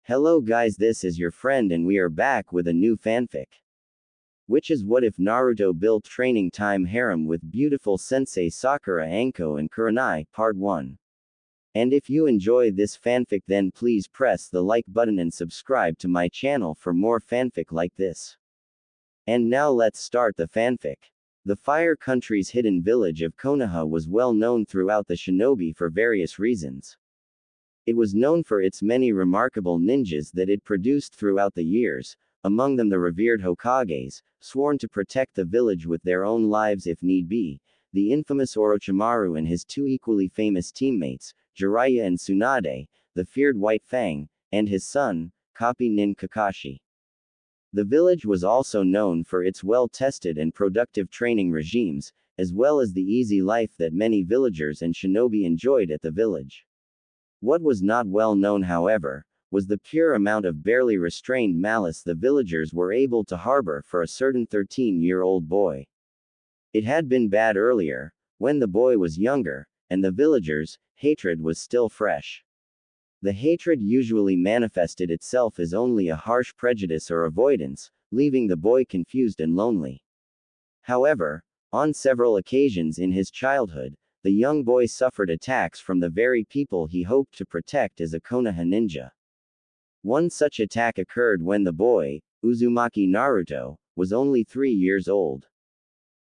Hello guys, this is your friend and we are back with a new fanfic. Which is what if Naruto built training time harem with beautiful sensei Sakura Anko and Kurenai, part 1. And if you enjoy this fanfic then please press the like button and subscribe to my channel for more fanfic like this. And now let's start the fanfic. The Fire Country's hidden village of Konoha was well known throughout the shinobi for various reasons. It was known for its many remarkable ninjas that it produced throughout the years, among them the revered Hokages, sworn to protect the village with their own lives if need be, the infamous Orochimaru and his two equally famous teammates, Jiraiya and Tsunade, the feared White Fang, and his son, Kapi Nin Kakashi. The village was also known for its well-tested and productive training regimes, as well as the easy life that many villagers and shinobi enjoyed at the village. What was not well known, however, was the pure amount of barely restrained malice the villagers were able to harbor for a certain 13-year-old boy. It had been bad earlier, when the boy was younger, and the villagers' hatred was still fresh. The hatred usually manifested itself as only a harsh prejudice or avoidance, leaving the boy confused and lonely. However, on several occasions in his childhood, the young boy suffered attacks from the very people he hoped to protect as a Konoha ninja. One such attack occurred when the boy, Uzumaki Naruto, was only 3 years old.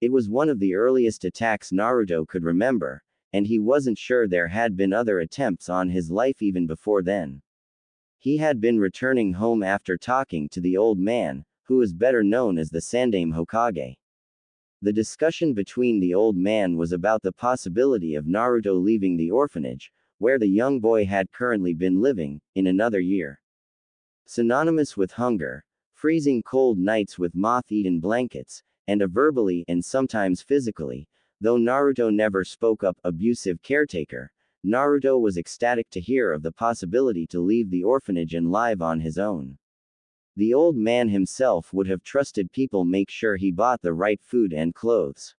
It was one of the earliest attacks Naruto could remember, and he wasn't sure there had been other attempts on his life even before then. He had been returning home after talking to the old man, who is better known as the Sandaime Hokage. The discussion between the old man was about the possibility of Naruto leaving the orphanage, where the young boy had currently been living, in another year. Synonymous with hunger, freezing cold nights with moth-eaten blankets, and a verbally, and sometimes physically, though Naruto never spoke up, abusive caretaker, Naruto was ecstatic to hear of the possibility to leave the orphanage and live on his own. The old man himself would have trusted people make sure he bought the right food and clothes.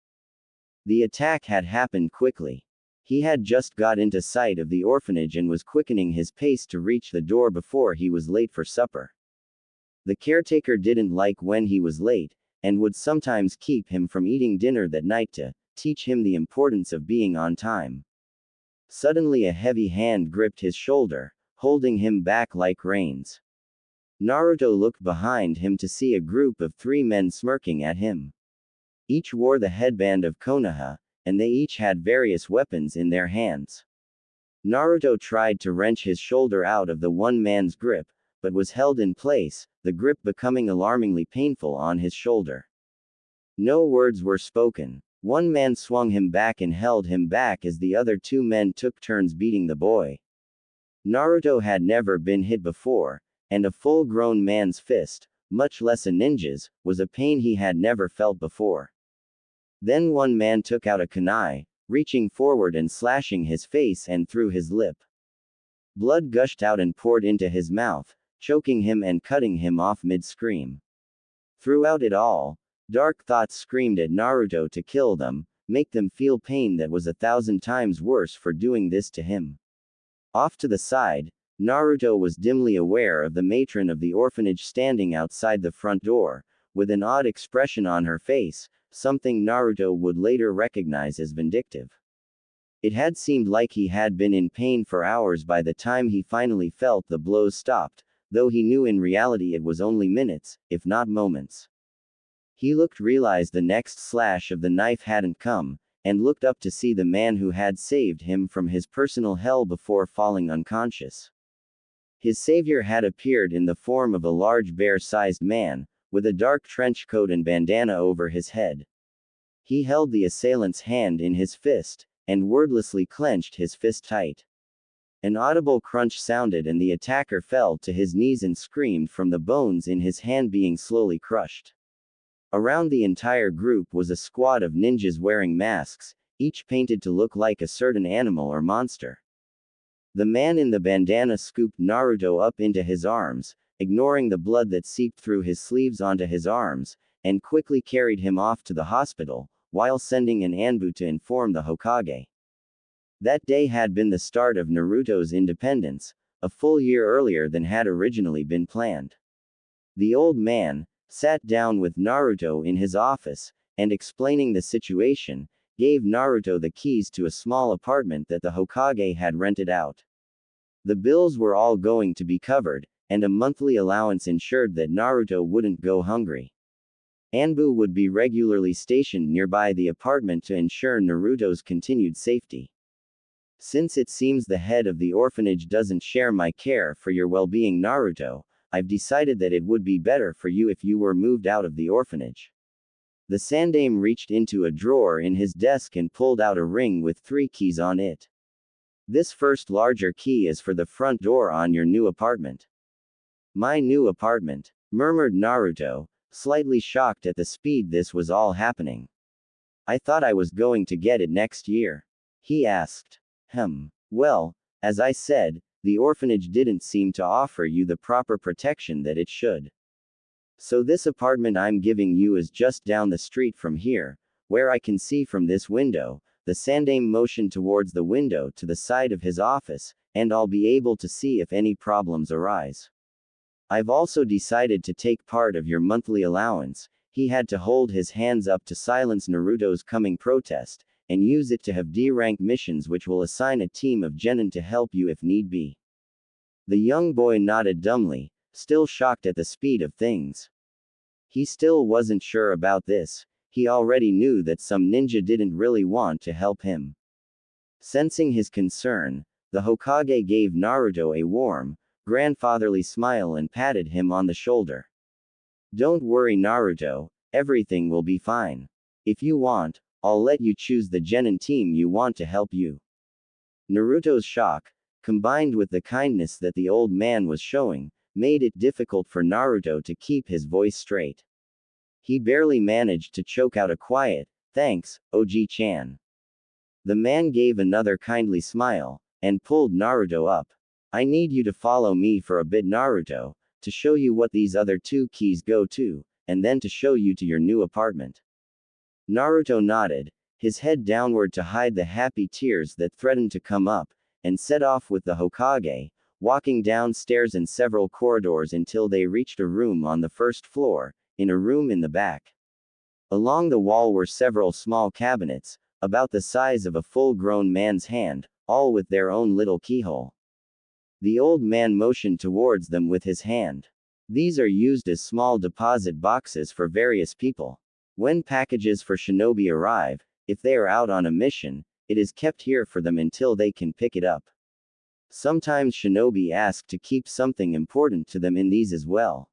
The attack had happened quickly. He had just got into sight of the orphanage and was quickening his pace to reach the door before he was late for supper. The caretaker didn't like when he was late, and would sometimes keep him from eating dinner that night to teach him the importance of being on time. Suddenly a heavy hand gripped his shoulder, holding him back like reins. Naruto looked behind him to see a group of 3 men smirking at him. Each wore the headband of Konoha, and they each had various weapons in their hands. Naruto tried to wrench his shoulder out of the one man's grip, but was held in place, the grip becoming alarmingly painful on his shoulder. No words were spoken. One man swung him back and held him back as the other 2 men took turns beating the boy. Naruto had never been hit before, and a full-grown man's fist, much less a ninja's, was a pain he had never felt before. Then one man took out a kunai, reaching forward and slashing his face and through his lip. Blood gushed out and poured into his mouth, choking him and cutting him off mid-scream. Throughout it all, dark thoughts screamed at Naruto to kill them, make them feel pain that was 1,000 times worse for doing this to him. Off to the side, Naruto was dimly aware of the matron of the orphanage standing outside the front door, with an odd expression on her face, something Naruto would later recognize as vindictive. It had seemed like he had been in pain for hours by the time he finally felt the blows stopped, though he knew in reality it was only minutes, if not moments. He realized the next slash of the knife hadn't come, and looked up to see the man who had saved him from his personal hell before falling unconscious. His savior had appeared in the form of a large bear-sized man, with a dark trench coat and bandana over his head. He held the assailant's hand in his fist, and wordlessly clenched his fist tight. An audible crunch sounded and the attacker fell to his knees and screamed from the bones in his hand being slowly crushed. Around the entire group was a squad of ninjas wearing masks, each painted to look like a certain animal or monster. The man in the bandana scooped Naruto up into his arms, ignoring the blood that seeped through his sleeves onto his arms, and quickly carried him off to the hospital, while sending an Anbu to inform the Hokage. That day had been the start of Naruto's independence, a full year earlier than had originally been planned. The old man sat down with Naruto in his office, and explaining the situation, gave Naruto the keys to a small apartment that the Hokage had rented out. The bills were all going to be covered, and a monthly allowance ensured that Naruto wouldn't go hungry. Anbu would be regularly stationed nearby the apartment to ensure Naruto's continued safety. Since it seems the head of the orphanage doesn't share my care for your well-being, Naruto, I've decided that it would be better for you if you were moved out of the orphanage. The Sandaime reached into a drawer in his desk and pulled out a ring with 3 keys on it. This first larger key is for the front door on your new apartment. My new apartment, murmured Naruto, slightly shocked at the speed this was all happening. I thought I was going to get it next year. He asked. Well, as I said, the orphanage didn't seem to offer you the proper protection that it should. So this apartment I'm giving you is just down the street from here, where I can see from this window. The Sandaime motioned towards the window to the side of his office, and I'll be able to see if any problems arise. I've also decided to take part of your monthly allowance. He had to hold his hands up to silence Naruto's coming protest, and use it to have D-rank missions which will assign a team of genin to help you if need be. The young boy nodded dumbly, still shocked at the speed of things. He still wasn't sure about this. He already knew that some ninja didn't really want to help him. Sensing his concern, the Hokage gave Naruto a warm, grandfatherly smile and patted him on the shoulder. Don't worry, Naruto, everything will be fine. If you want, I'll let you choose the genin team you want to help you. Naruto's shock, combined with the kindness that the old man was showing, made it difficult for Naruto to keep his voice straight. He barely managed to choke out a quiet, "Thanks, Oji-chan." The man gave another kindly smile, and pulled Naruto up. I need you to follow me for a bit, Naruto, to show you what these other 2 keys go to, and then to show you to your new apartment. Naruto nodded, his head downward to hide the happy tears that threatened to come up, and set off with the Hokage, walking downstairs and several corridors until they reached a room on the first floor, in a room in the back. Along the wall were several small cabinets, about the size of a full-grown man's hand, all with their own little keyhole. The old man motioned towards them with his hand. These are used as small deposit boxes for various people. When packages for shinobi arrive, if they are out on a mission, it is kept here for them until they can pick it up. Sometimes shinobi ask to keep something important to them in these as well.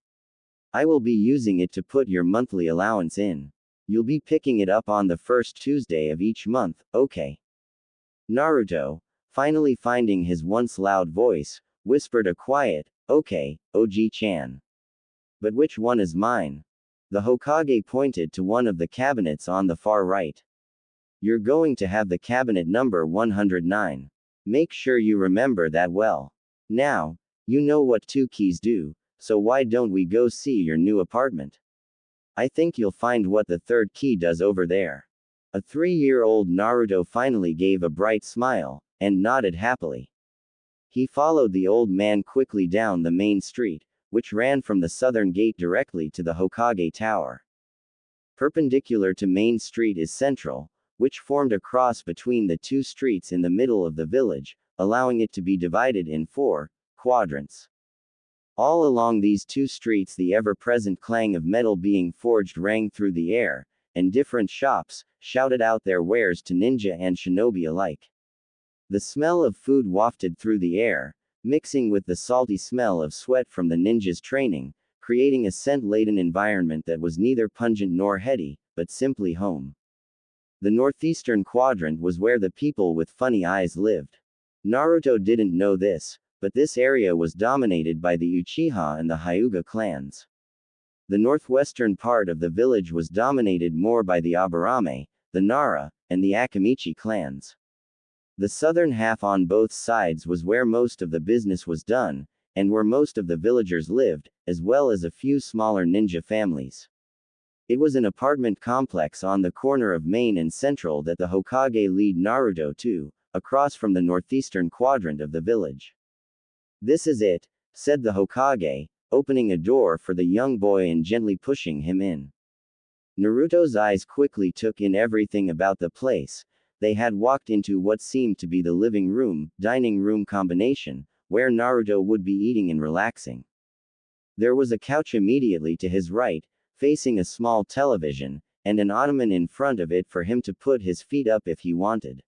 I will be using it to put your monthly allowance in. You'll be picking it up on the first Tuesday of each month, okay? Naruto, finally finding his once loud voice, whispered a quiet, "Okay, Oji-chan. But which one is mine?" The Hokage pointed to one of the cabinets on the far right. You're going to have the cabinet number 109. Make sure you remember that well. Now, you know what 2 keys do, so why don't we go see your new apartment? I think you'll find what the 3rd key does over there. A 3-year-old Naruto finally gave a bright smile, and nodded happily. He followed the old man quickly down the main street, which ran from the southern gate directly to the Hokage Tower. Perpendicular to Main Street is Central, which formed a cross between the 2 streets in the middle of the village, allowing it to be divided in 4 quadrants. All along these 2 streets the ever-present clang of metal being forged rang through the air, and different shops shouted out their wares to ninja and shinobi alike. The smell of food wafted through the air, mixing with the salty smell of sweat from the ninjas' training, creating a scent-laden environment that was neither pungent nor heady, but simply home. The northeastern quadrant was where the people with funny eyes lived. Naruto didn't know this, but this area was dominated by the Uchiha and the Hyuga clans. The northwestern part of the village was dominated more by the Aburame, the Nara, and the Akamichi clans. The southern half on both sides was where most of the business was done, and where most of the villagers lived, as well as a few smaller ninja families. It was an apartment complex on the corner of Main and Central that the Hokage led Naruto to, across from the northeastern quadrant of the village. This is it, said the Hokage, opening a door for the young boy and gently pushing him in. Naruto's eyes quickly took in everything about the place. They had walked into what seemed to be the living room, dining room combination, where Naruto would be eating and relaxing. There was a couch immediately to his right, facing a small television, and an ottoman in front of it for him to put his feet up if he wanted.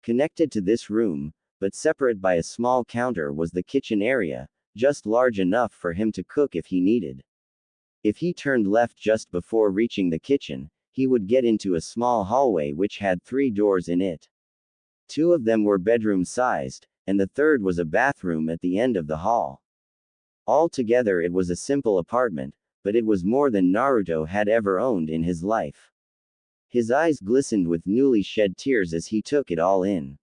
Connected to this room, but separate by a small counter, was the kitchen area, just large enough for him to cook if he needed. If he turned left just before reaching the kitchen, he would get into a small hallway which had 3 doors in it. 2 of them were bedroom-sized, and the third was a bathroom at the end of the hall. Altogether it was a simple apartment, but it was more than Naruto had ever owned in his life. His eyes glistened with newly shed tears as he took it all in.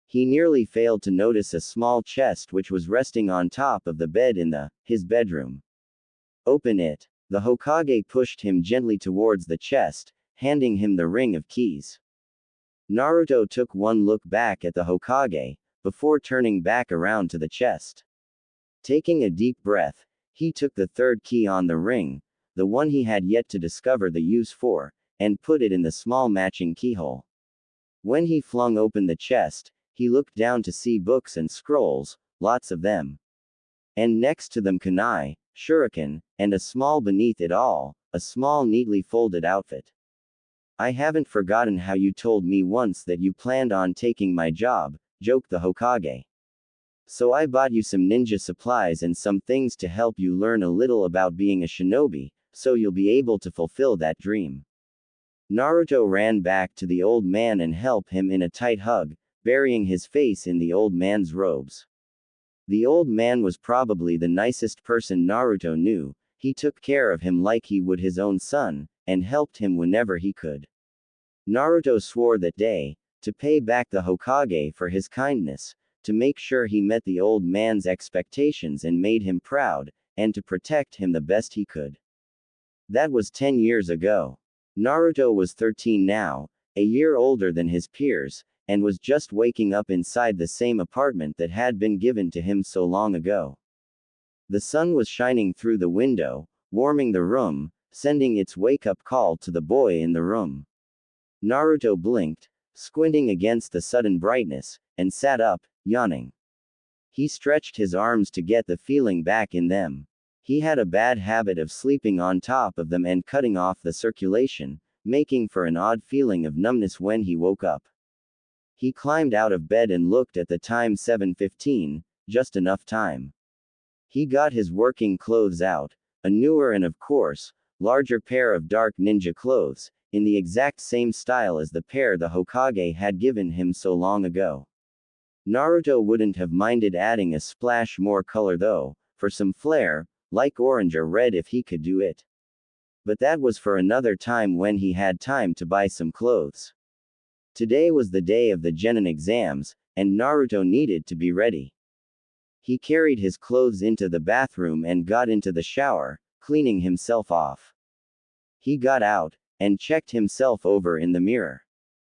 He nearly failed to notice a small chest which was resting on top of the bed in his bedroom. Open it. The Hokage pushed him gently towards the chest, handing him the ring of keys. Naruto took one look back at the Hokage, before turning back around to the chest. Taking a deep breath, he took the third key on the ring, the one he had yet to discover the use for, and put it in the small matching keyhole. When he flung open the chest, he looked down to see books and scrolls, lots of them. And next to them kunai, shuriken, and a small beneath it all, a small neatly folded outfit. I haven't forgotten how you told me once that you planned on taking my job, joked the Hokage. So I bought you some ninja supplies and some things to help you learn a little about being a shinobi, so you'll be able to fulfill that dream. Naruto ran back to the old man and helped him in a tight hug, burying his face in the old man's robes. The old man was probably the nicest person Naruto knew. He took care of him like he would his own son, and helped him whenever he could. Naruto swore that day, to pay back the Hokage for his kindness, to make sure he met the old man's expectations and made him proud, and to protect him the best he could. That was 10 years ago. Naruto was 13 now, a year older than his peers, and was just waking up inside the same apartment that had been given to him so long ago. The sun was shining through the window, warming the room, sending its wake-up call to the boy in the room. Naruto blinked, squinting against the sudden brightness, and sat up, yawning. He stretched his arms to get the feeling back in them. He had a bad habit of sleeping on top of them and cutting off the circulation, making for an odd feeling of numbness when he woke up. He climbed out of bed and looked at the time, 7:15, just enough time. He got his working clothes out, a newer and of course, larger pair of dark ninja clothes, in the exact same style as the pair the Hokage had given him so long ago. Naruto wouldn't have minded adding a splash more color though, for some flair, like orange or red if he could do it. But that was for another time when he had time to buy some clothes. Today was the day of the genin exams, and Naruto needed to be ready. He carried his clothes into the bathroom and got into the shower, cleaning himself off. He got out, and checked himself over in the mirror.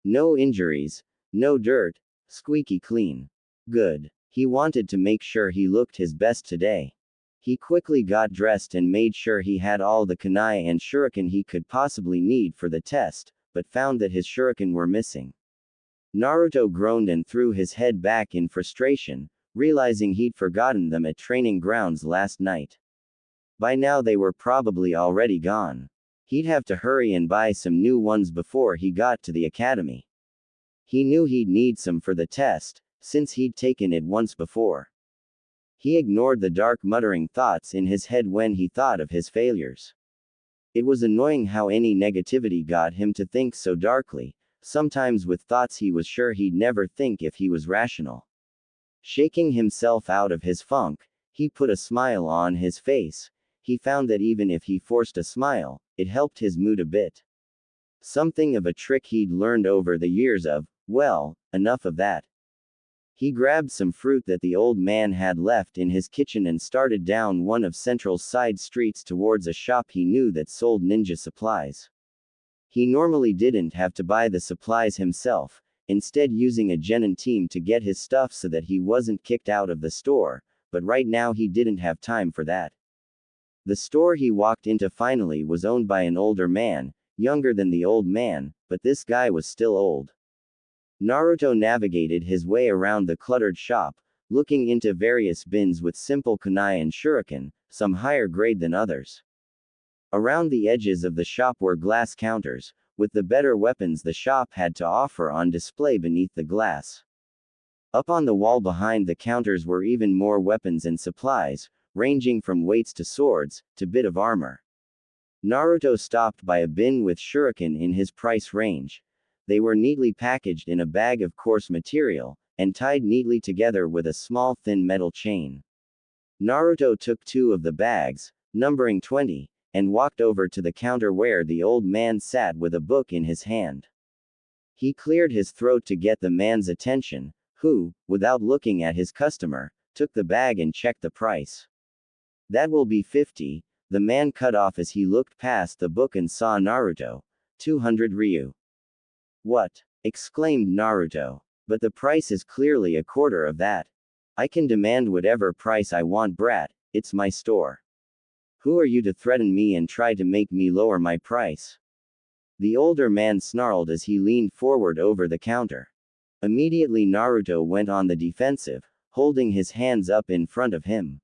No injuries, no dirt, squeaky clean. Good. He wanted to make sure he looked his best today. He quickly got dressed and made sure he had all the kunai and shuriken he could possibly need for the test, but found that his shuriken were missing. Naruto groaned and threw his head back in frustration, realizing he'd forgotten them at training grounds last night. By now they were probably already gone. He'd have to hurry and buy some new ones before he got to the academy. He knew he'd need some for the test, since he'd taken it once before. He ignored the dark muttering thoughts in his head when he thought of his failures. It was annoying how any negativity got him to think so darkly, sometimes with thoughts he was sure he'd never think if he was rational. Shaking himself out of his funk, he put a smile on his face. He found that even if he forced a smile, it helped his mood a bit. Something of a trick he'd learned over the years of, well, enough of that. He grabbed some fruit that the old man had left in his kitchen and started down one of Central's side streets towards a shop he knew that sold ninja supplies. He normally didn't have to buy the supplies himself, instead using a genin team to get his stuff so that he wasn't kicked out of the store, but right now he didn't have time for that. The store he walked into finally was owned by an older man, younger than the old man, but this guy was still old. Naruto navigated his way around the cluttered shop, looking into various bins with simple kunai and shuriken, some higher grade than others. Around the edges of the shop were glass counters, with the better weapons the shop had to offer on display beneath the glass. Up on the wall behind the counters were even more weapons and supplies, ranging from weights to swords, to bit of armor. Naruto stopped by a bin with shuriken in his price range. They were neatly packaged in a bag of coarse material, and tied neatly together with a small thin metal chain. Naruto took 2 of the bags, numbering 20, and walked over to the counter where the old man sat with a book in his hand. He cleared his throat to get the man's attention, who, without looking at his customer, took the bag and checked the price. "That will be 50, the man cut off as he looked past the book and saw Naruto. 200 ryu. "What?" exclaimed Naruto. "But the price is clearly a quarter of that. I can demand whatever price I want, brat, it's my store. Who are you to threaten me and try to make me lower my price?" The older man snarled as he leaned forward over the counter. Immediately Naruto went on the defensive, holding his hands up in front of him.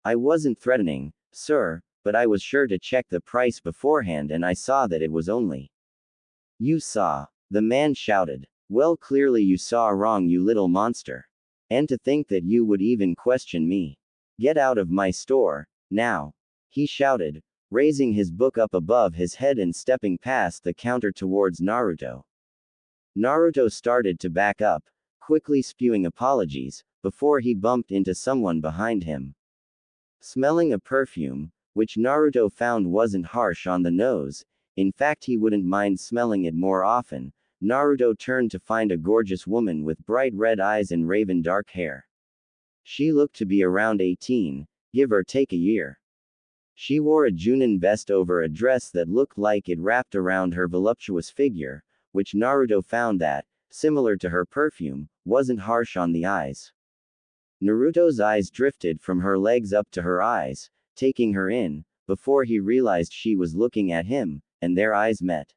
"I wasn't threatening, sir, but I was sure to check the price beforehand and I saw that it was only." "You saw?" the man shouted. "Well, clearly you saw wrong, you little monster. And to think that you would even question me. Get out of my store, now," he shouted, raising his book up above his head and stepping past the counter towards Naruto. Naruto started to back up, quickly spewing apologies, before he bumped into someone behind him. Smelling a perfume, which Naruto found wasn't harsh on the nose, in fact he wouldn't mind smelling it more often, Naruto turned to find a gorgeous woman with bright red eyes and raven dark hair. She looked to be around 18, give or take a year. She wore a Junin vest over a dress that looked like it wrapped around her voluptuous figure, which Naruto found that, similar to her perfume, wasn't harsh on the eyes. Naruto's eyes drifted from her legs up to her eyes, taking her in, before he realized she was looking at him, and their eyes met.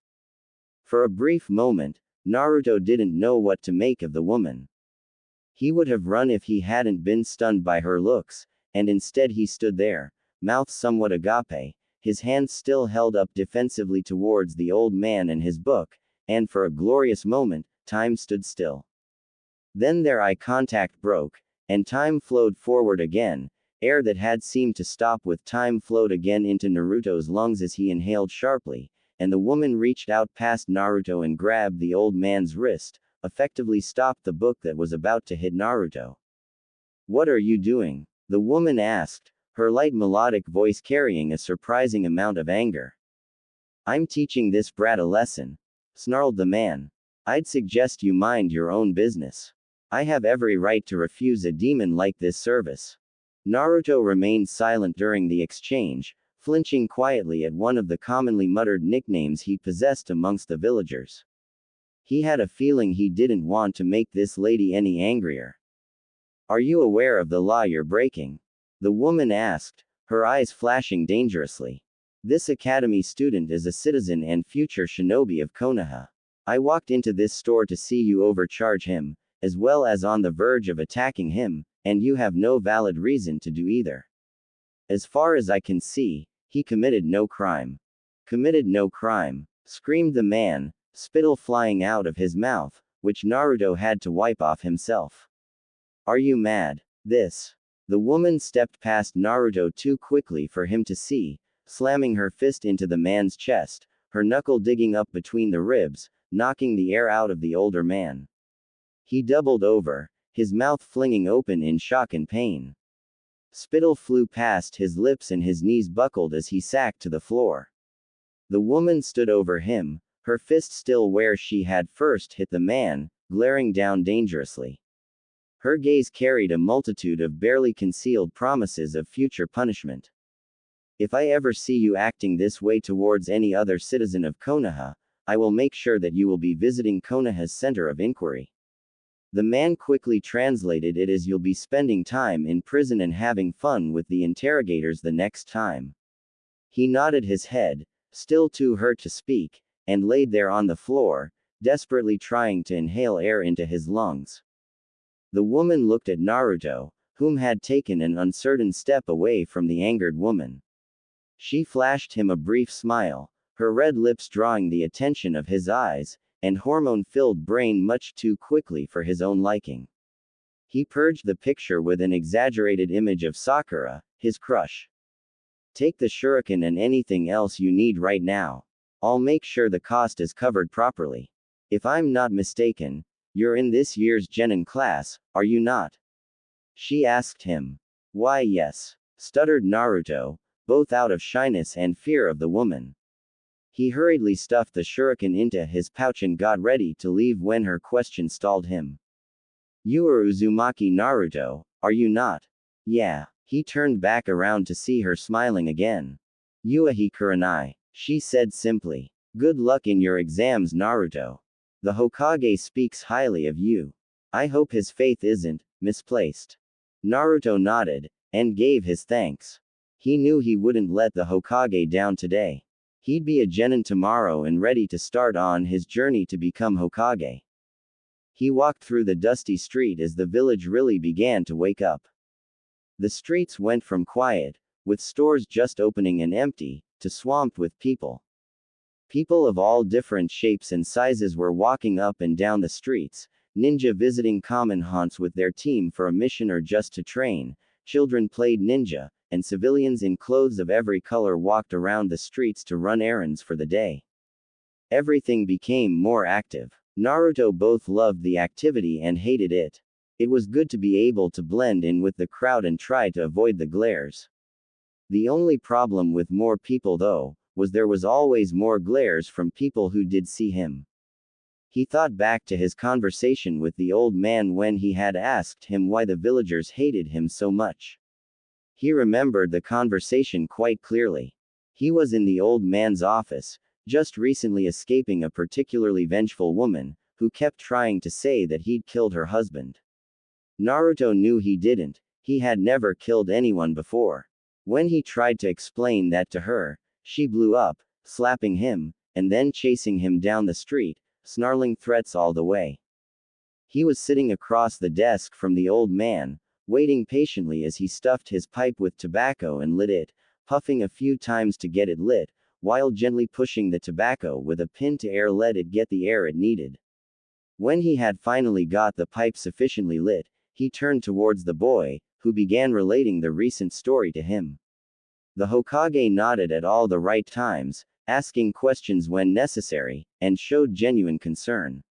For a brief moment, Naruto didn't know what to make of the woman. He would have run if he hadn't been stunned by her looks, and instead he stood there, mouth somewhat agape, his hands still held up defensively towards the old man and his book, and for a glorious moment, time stood still. Then their eye contact broke, and time flowed forward again. Air that had seemed to stop with time flowed again into Naruto's lungs as he inhaled sharply, and the woman reached out past Naruto and grabbed the old man's wrist, effectively stopped the book that was about to hit Naruto. "What are you doing?" the woman asked, her light melodic voice carrying a surprising amount of anger. "I'm teaching this brat a lesson," snarled the man. "I'd suggest you mind your own business. I have every right to refuse a demon like this service." Naruto remained silent during the exchange, flinching quietly at one of the commonly muttered nicknames he possessed amongst the villagers. He had a feeling he didn't want to make this lady any angrier. "Are you aware of the law you're breaking?" the woman asked, her eyes flashing dangerously. "This academy student is a citizen and future shinobi of Konoha. I walked into this store to see you overcharge him, as well as on the verge of attacking him, and you have no valid reason to do either. As far as I can see, he committed no crime." "Committed no crime," screamed the man, spittle flying out of his mouth, which Naruto had to wipe off himself. "Are you mad?" "This." The woman stepped past Naruto too quickly for him to see, slamming her fist into the man's chest, her knuckle digging up between the ribs, knocking the air out of the older man. He doubled over, his mouth flinging open in shock and pain. Spittle flew past his lips and his knees buckled as he sagged to the floor. The woman stood over him, her fist still where she had first hit the man, glaring down dangerously. Her gaze carried a multitude of barely concealed promises of future punishment. "If I ever see you acting this way towards any other citizen of Konoha, I will make sure that you will be visiting Konoha's center of inquiry." The man quickly translated it as you'll be spending time in prison and having fun with the interrogators the next time. He nodded his head, still too hurt to speak, and laid there on the floor, desperately trying to inhale air into his lungs. The woman looked at Naruto, whom had taken an uncertain step away from the angered woman. She flashed him a brief smile, her red lips drawing the attention of his eyes, and hormone-filled brain much too quickly for his own liking. He purged the picture with an exaggerated image of Sakura, his crush. Take the shuriken and anything else you need right now. I'll make sure the cost is covered properly. If I'm not mistaken, you're in this year's genin class, are you not? She asked him. Why yes, stuttered Naruto, both out of shyness and fear of the woman. He hurriedly stuffed the shuriken into his pouch and got ready to leave when her question stalled him. You are Uzumaki Naruto, are you not? Yeah. He turned back around to see her smiling again. Yuahi Kurenai, she said simply. Good luck in your exams, Naruto. The Hokage speaks highly of you. I hope his faith isn't misplaced. Naruto nodded, and gave his thanks. He knew he wouldn't let the Hokage down today. He'd be a genin tomorrow and ready to start on his journey to become Hokage. He walked through the dusty street as the village really began to wake up. The streets went from quiet, with stores just opening and empty, to swamped with people. People of all different shapes and sizes were walking up and down the streets, ninja visiting common haunts with their team for a mission or just to train, children played ninja, and civilians in clothes of every color walked around the streets to run errands for the day. Everything became more active. Naruto both loved the activity and hated it. It was good to be able to blend in with the crowd and try to avoid the glares. The only problem with more people though, was there was always more glares from people who did see him. He thought back to his conversation with the old man when he had asked him why the villagers hated him so much. He remembered the conversation quite clearly. He was in the old man's office, just recently escaping a particularly vengeful woman, who kept trying to say that he'd killed her husband. Naruto knew he didn't, he had never killed anyone before. When he tried to explain that to her, she blew up, slapping him, and then chasing him down the street, snarling threats all the way. He was sitting across the desk from the old man, waiting patiently as he stuffed his pipe with tobacco and lit it, puffing a few times to get it lit, while gently pushing the tobacco with a pin to air let it get the air it needed. When he had finally got the pipe sufficiently lit, he turned towards the boy, who began relating the recent story to him. The Hokage nodded at all the right times, asking questions when necessary, and showed genuine concern.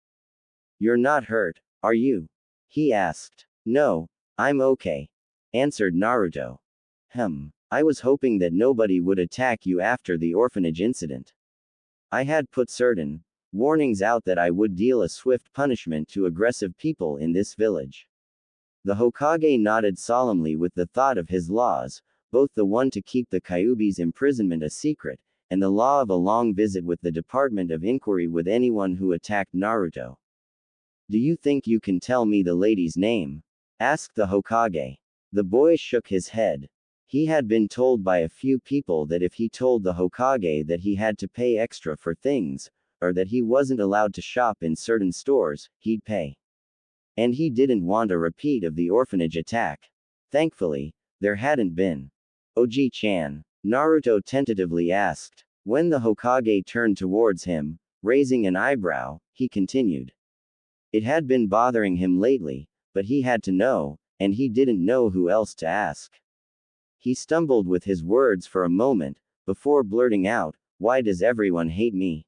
You're not hurt, are you? He asked. No, I'm okay, answered Naruto. I was hoping that nobody would attack you after the orphanage incident. I had put certain warnings out that I would deal a swift punishment to aggressive people in this village. The Hokage nodded solemnly with the thought of his laws, both the one to keep the Kyuubi's imprisonment a secret, and the law of a long visit with the Department of Inquiry with anyone who attacked Naruto. Do you think you can tell me the lady's name? Asked the Hokage. The boy shook his head. He had been told by a few people that if he told the Hokage that he had to pay extra for things, or that he wasn't allowed to shop in certain stores, he'd pay. And he didn't want a repeat of the orphanage attack. Thankfully, there hadn't been. Oji-chan, Naruto tentatively asked. When the Hokage turned towards him, raising an eyebrow, he continued. It had been bothering him lately, but he had to know, and he didn't know who else to ask. He stumbled with his words for a moment, before blurting out, "Why does everyone hate me?"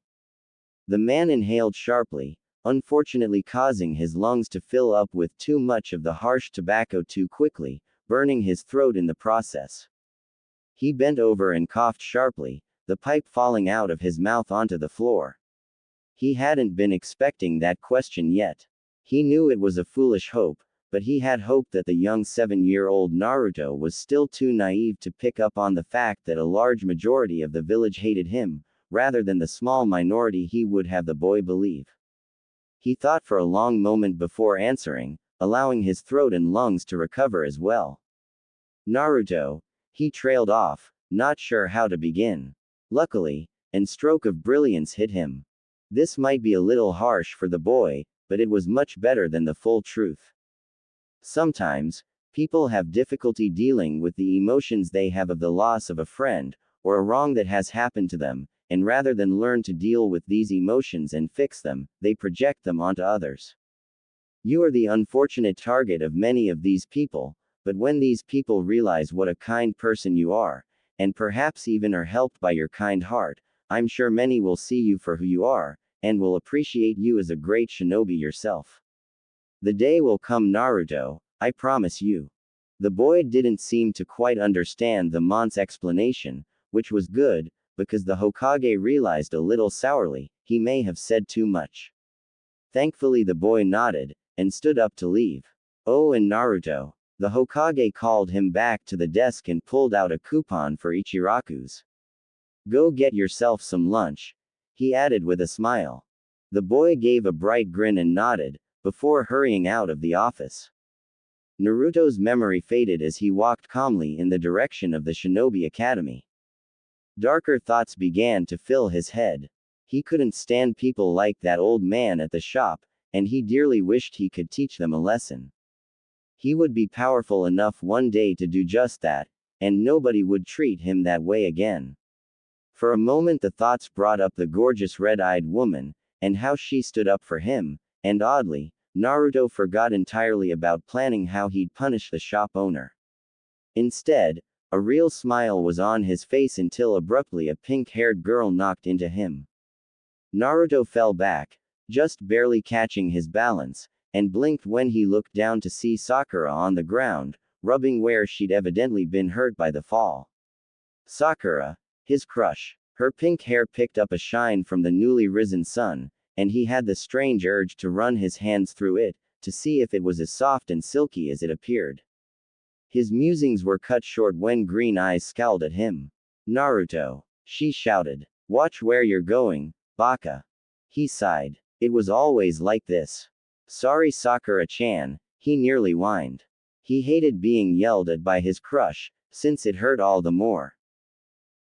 The man inhaled sharply, unfortunately causing his lungs to fill up with too much of the harsh tobacco too quickly, burning his throat in the process. He bent over and coughed sharply, the pipe falling out of his mouth onto the floor. He hadn't been expecting that question yet. He knew it was a foolish hope, but he had hoped that the young 7-year-old Naruto was still too naive to pick up on the fact that a large majority of the village hated him, rather than the small minority he would have the boy believe. He thought for a long moment before answering, allowing his throat and lungs to recover as well. Naruto. He trailed off, not sure how to begin. Luckily, an stroke of brilliance hit him. This might be a little harsh for the boy, but it was much better than the full truth. Sometimes, people have difficulty dealing with the emotions they have of the loss of a friend, or a wrong that has happened to them, and rather than learn to deal with these emotions and fix them, they project them onto others. You are the unfortunate target of many of these people, but when these people realize what a kind person you are, and perhaps even are helped by your kind heart, I'm sure many will see you for who you are, and will appreciate you as a great shinobi yourself. The day will come, Naruto, I promise you. The boy didn't seem to quite understand the mont's explanation, which was good, because the Hokage realized a little sourly, he may have said too much. Thankfully the boy nodded, and stood up to leave. Oh, and Naruto. The Hokage called him back to the desk and pulled out a coupon for Ichiraku's. Go get yourself some lunch, he added with a smile. The boy gave a bright grin and nodded, before hurrying out of the office. Naruto's memory faded as he walked calmly in the direction of the Shinobi Academy. Darker thoughts began to fill his head. He couldn't stand people like that old man at the shop, and he dearly wished he could teach them a lesson. He would be powerful enough one day to do just that, and nobody would treat him that way again. For a moment the thoughts brought up the gorgeous red-eyed woman, and how she stood up for him, and oddly, Naruto forgot entirely about planning how he'd punish the shop owner. Instead, a real smile was on his face until abruptly a pink-haired girl knocked into him. Naruto fell back, just barely catching his balance, and blinked when he looked down to see Sakura on the ground, rubbing where she'd evidently been hurt by the fall. Sakura, his crush. Her pink hair picked up a shine from the newly risen sun, and he had the strange urge to run his hands through it, to see if it was as soft and silky as it appeared. His musings were cut short when green eyes scowled at him. Naruto, she shouted. Watch where you're going, baka. He sighed. It was always like this. Sorry Sakura-chan, he nearly whined. He hated being yelled at by his crush, since it hurt all the more.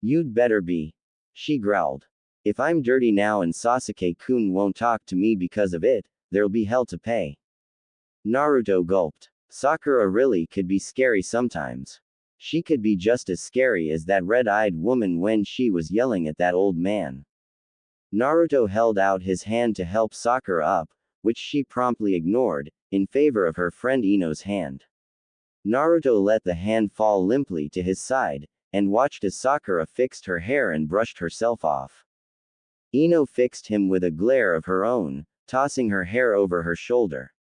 You'd better be. She growled. If I'm dirty now and Sasuke-kun won't talk to me because of it, there'll be hell to pay. Naruto gulped. Sakura really could be scary sometimes. She could be just as scary as that red-eyed woman when she was yelling at that old man. Naruto held out his hand to help Sakura up, which she promptly ignored, in favor of her friend Ino's hand. Naruto let the hand fall limply to his side, and watched as Sakura fixed her hair and brushed herself off. Ino fixed him with a glare of her own, tossing her hair over her shoulder.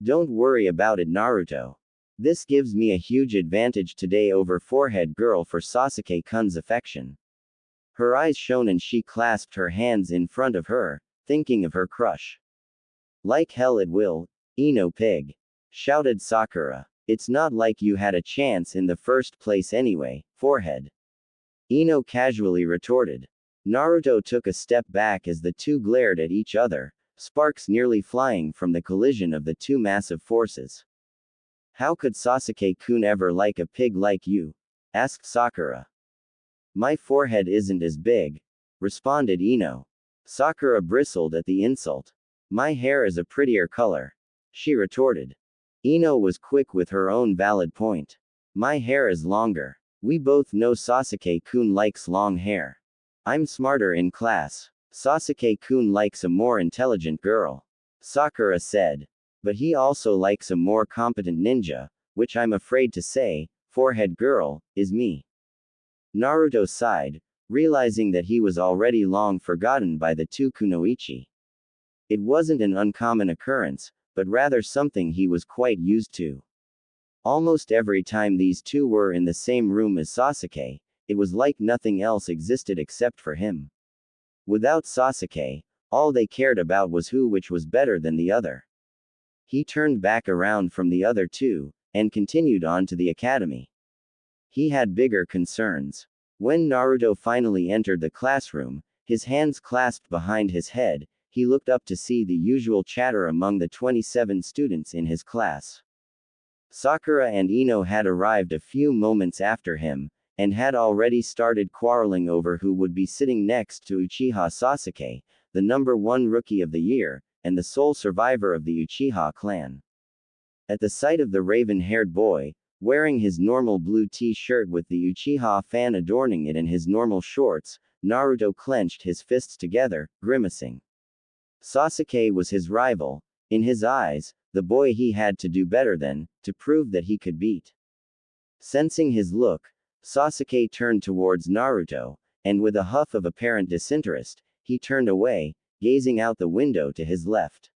Don't worry about it, Naruto. This gives me a huge advantage today over forehead girl for Sasuke-kun's affection. Her eyes shone and she clasped her hands in front of her, thinking of her crush. Like hell it will, Ino pig. Shouted Sakura. It's not like you had a chance in the first place anyway, forehead. Ino casually retorted. Naruto took a step back as the two glared at each other, sparks nearly flying from the collision of the two massive forces. How could Sasuke-kun ever like a pig like you? Asked Sakura. My forehead isn't as big, responded Ino. Sakura bristled at the insult. My hair is a prettier color, she retorted. Ino was quick with her own valid point. My hair is longer. We both know Sasuke-kun likes long hair. I'm smarter in class. Sasuke-kun likes a more intelligent girl, Sakura said. But he also likes a more competent ninja, which I'm afraid to say, forehead girl, is me. Naruto sighed, realizing that he was already long forgotten by the two kunoichi. It wasn't an uncommon occurrence, but rather something he was quite used to. Almost every time these two were in the same room as Sasuke, it was like nothing else existed except for him. Without Sasuke, all they cared about was which was better than the other. He turned back around from the other two, and continued on to the academy. He had bigger concerns. When Naruto finally entered the classroom, his hands clasped behind his head, he looked up to see the usual chatter among the 27 students in his class. Sakura and Ino had arrived a few moments after him, and had already started quarreling over who would be sitting next to Uchiha Sasuke, the #1 rookie of the year, and the sole survivor of the Uchiha clan. At the sight of the raven-haired boy, wearing his normal blue t-shirt with the Uchiha fan adorning it and his normal shorts, Naruto clenched his fists together, grimacing. Sasuke was his rival. In his eyes, the boy he had to do better than, to prove that he could beat. Sensing his look, Sasuke turned towards Naruto, and with a huff of apparent disinterest, he turned away, gazing out the window to his left.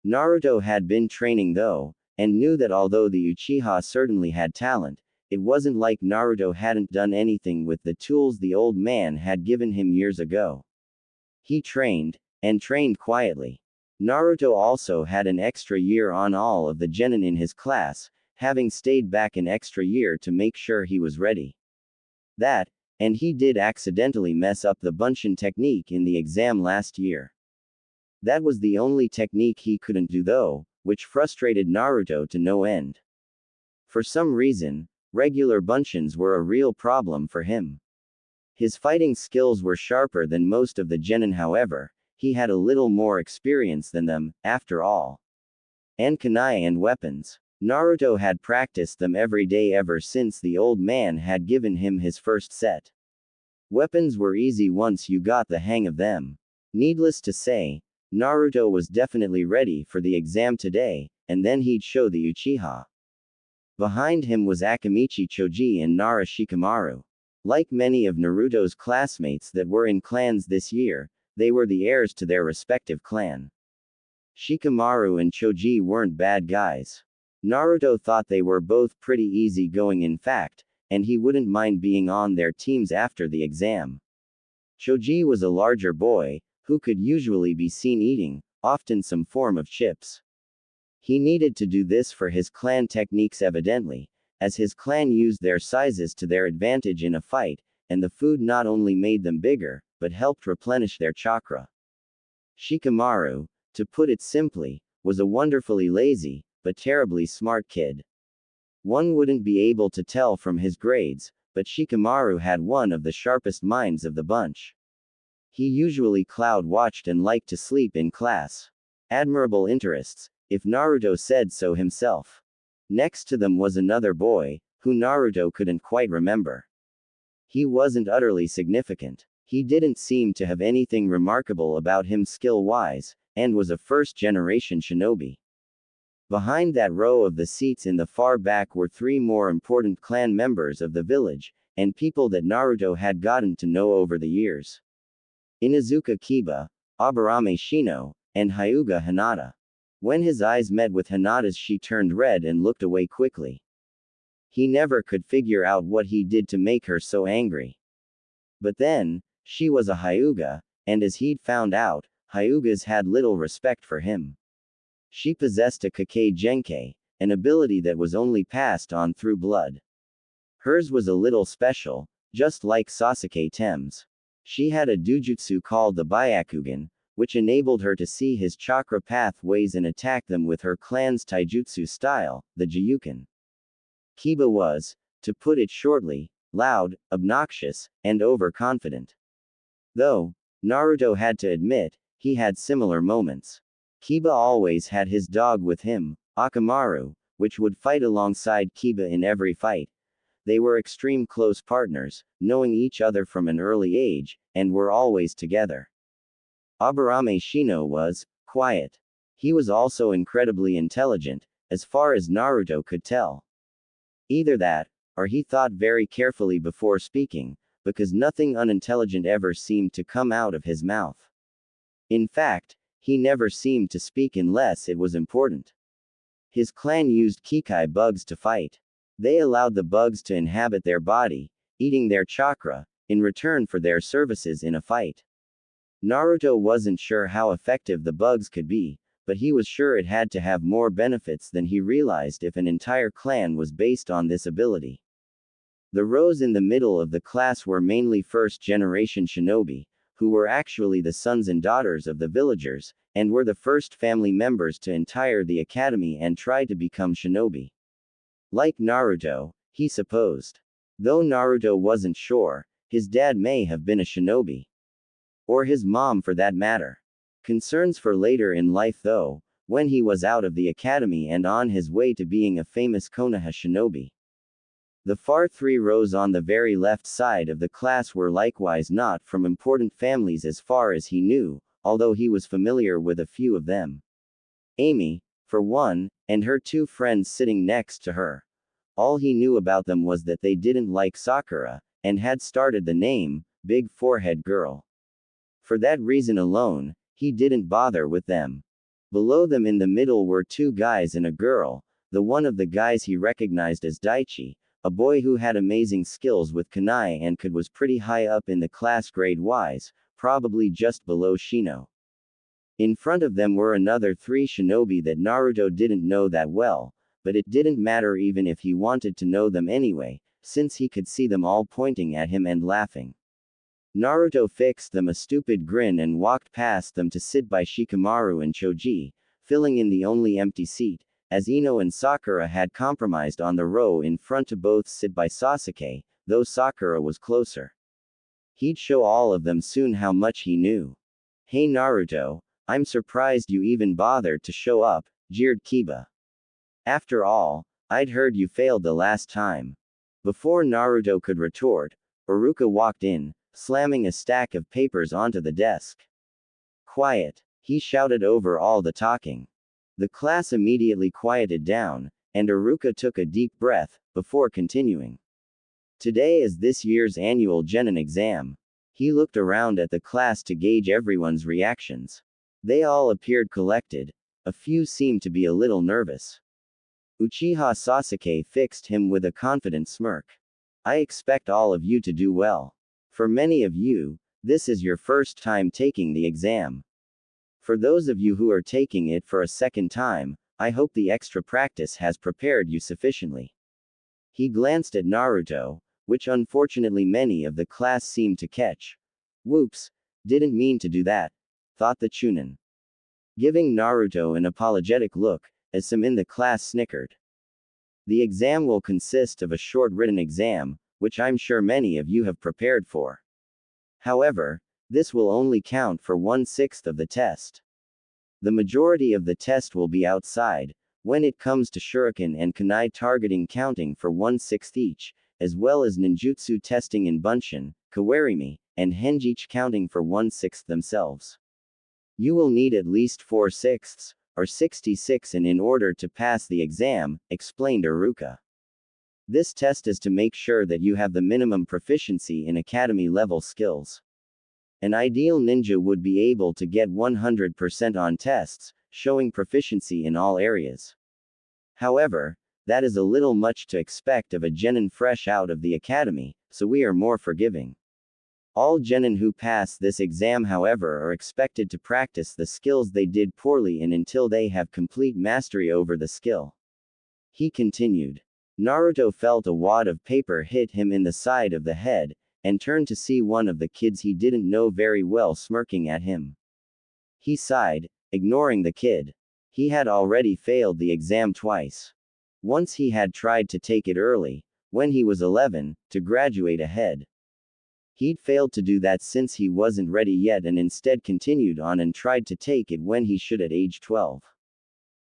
Naruto had been training though, and knew that although the Uchiha certainly had talent, it wasn't like Naruto hadn't done anything with the tools the old man had given him years ago. He trained, and trained quietly. Naruto also had an extra year on all of the genin in his class, having stayed back an extra year to make sure he was ready. That, and he did accidentally mess up the Bunshin technique in the exam last year. That was the only technique he couldn't do though, which frustrated Naruto to no end. For some reason, regular Bunshins were a real problem for him. His fighting skills were sharper than most of the genin however, he had a little more experience than them, after all. And kunai and weapons. Naruto had practiced them every day ever since the old man had given him his first set. Weapons were easy once you got the hang of them. Needless to say, Naruto was definitely ready for the exam today, and then he'd show the Uchiha. Behind him was Akamichi Choji and Nara Shikamaru. Like many of Naruto's classmates that were in clans this year, they were the heirs to their respective clan. Shikamaru and Choji weren't bad guys. Naruto thought they were both pretty easy-going in fact, and he wouldn't mind being on their teams after the exam. Choji was a larger boy, who could usually be seen eating, often some form of chips. He needed to do this for his clan techniques evidently, as his clan used their sizes to their advantage in a fight, and the food not only made them bigger, but helped replenish their chakra. Shikamaru, to put it simply, was a wonderfully lazy, but terribly smart kid. One wouldn't be able to tell from his grades, but Shikamaru had one of the sharpest minds of the bunch. He usually cloud-watched and liked to sleep in class. Admirable interests, if Naruto said so himself. Next to them was another boy, who Naruto couldn't quite remember. He wasn't utterly significant. He didn't seem to have anything remarkable about him skill-wise, and was a first-generation shinobi. Behind that row of the seats in the far back were 3 more important clan members of the village, and people that Naruto had gotten to know over the years. Inuzuka Kiba, Aburame Shino, and Hyuga Hinata. When his eyes met with Hinata's, she turned red and looked away quickly. He never could figure out what he did to make her so angry. But then, she was a Hyuga, and as he'd found out, Hyugas had little respect for him. She possessed a Kakei Genkei, an ability that was only passed on through blood. Hers was a little special, just like Sasuke Tem's. She had a dujutsu called the Byakugan, which enabled her to see his chakra pathways and attack them with her clan's taijutsu style, the Jiyuken. Kiba was, to put it shortly, loud, obnoxious, and overconfident. Though, Naruto had to admit, he had similar moments. Kiba always had his dog with him, Akamaru, which would fight alongside Kiba in every fight. They were extreme close partners, knowing each other from an early age, and were always together. Aburame Shino was quiet. He was also incredibly intelligent, as far as Naruto could tell. Either that, or he thought very carefully before speaking, because nothing unintelligent ever seemed to come out of his mouth. In fact, he never seemed to speak unless it was important. His clan used Kikai bugs to fight. They allowed the bugs to inhabit their body, eating their chakra, in return for their services in a fight. Naruto wasn't sure how effective the bugs could be, but he was sure it had to have more benefits than he realized if an entire clan was based on this ability. The rows in the middle of the class were mainly first-generation shinobi, who were actually the sons and daughters of the villagers, and were the first family members to enter the academy and try to become shinobi. Like Naruto, he supposed. Though Naruto wasn't sure, his dad may have been a shinobi. Or his mom for that matter. Concerns for later in life though, when he was out of the academy and on his way to being a famous Konoha shinobi. The far 3 rows on the very left side of the class were likewise not from important families as far as he knew, although he was familiar with a few of them. Amy, for one, and her 2 friends sitting next to her. All he knew about them was that they didn't like Sakura, and had started the name, Big Forehead Girl. For that reason alone, he didn't bother with them. Below them in the middle were 2 guys and a girl, the one of the guys he recognized as Daichi, a boy who had amazing skills with kunai and was pretty high up in the class grade-wise, probably just below Shino. In front of them were another 3 shinobi that Naruto didn't know that well, but it didn't matter even if he wanted to know them anyway, since he could see them all pointing at him and laughing. Naruto fixed them a stupid grin and walked past them to sit by Shikamaru and Choji, filling in the only empty seat, as Ino and Sakura had compromised on the row in front to both sit by Sasuke, though Sakura was closer. He'd show all of them soon how much he knew. Hey Naruto, I'm surprised you even bothered to show up, jeered Kiba. After all, I'd heard you failed the last time. Before Naruto could retort, Iruka walked in, slamming a stack of papers onto the desk. Quiet, he shouted over all the talking. The class immediately quieted down, and Iruka took a deep breath, before continuing. Today is this year's annual Genin exam. He looked around at the class to gauge everyone's reactions. They all appeared collected. A few seemed to be a little nervous. Uchiha Sasuke fixed him with a confident smirk. I expect all of you to do well. For many of you, this is your first time taking the exam. For those of you who are taking it for a second time, I hope the extra practice has prepared you sufficiently. He glanced at Naruto, which unfortunately many of the class seemed to catch. Whoops, didn't mean to do that, thought the Chunin. Giving Naruto an apologetic look, as some in the class snickered. The exam will consist of a short written exam, which I'm sure many of you have prepared for. However, this will only count for 1/6 of the test. The majority of the test will be outside, when it comes to shuriken and kunai targeting counting for 1/6 each, as well as ninjutsu testing in bunshin, kawarimi, and henjichi counting for 1/6 themselves. You will need at least 4/6, or 66 in order to pass the exam, explained Iruka. This test is to make sure that you have the minimum proficiency in academy-level skills. An ideal ninja would be able to get 100% on tests, showing proficiency in all areas. However, that is a little much to expect of a genin fresh out of the academy, so we are more forgiving. All genin who pass this exam however are expected to practice the skills they did poorly in until they have complete mastery over the skill. He continued. Naruto felt a wad of paper hit him in the side of the head, and turned to see one of the kids he didn't know very well smirking at him. He sighed, ignoring the kid. He had already failed the exam twice. Once he had tried to take it early, when he was 11, to graduate ahead. He'd failed to do that since he wasn't ready yet and instead continued on and tried to take it when he should at age 12.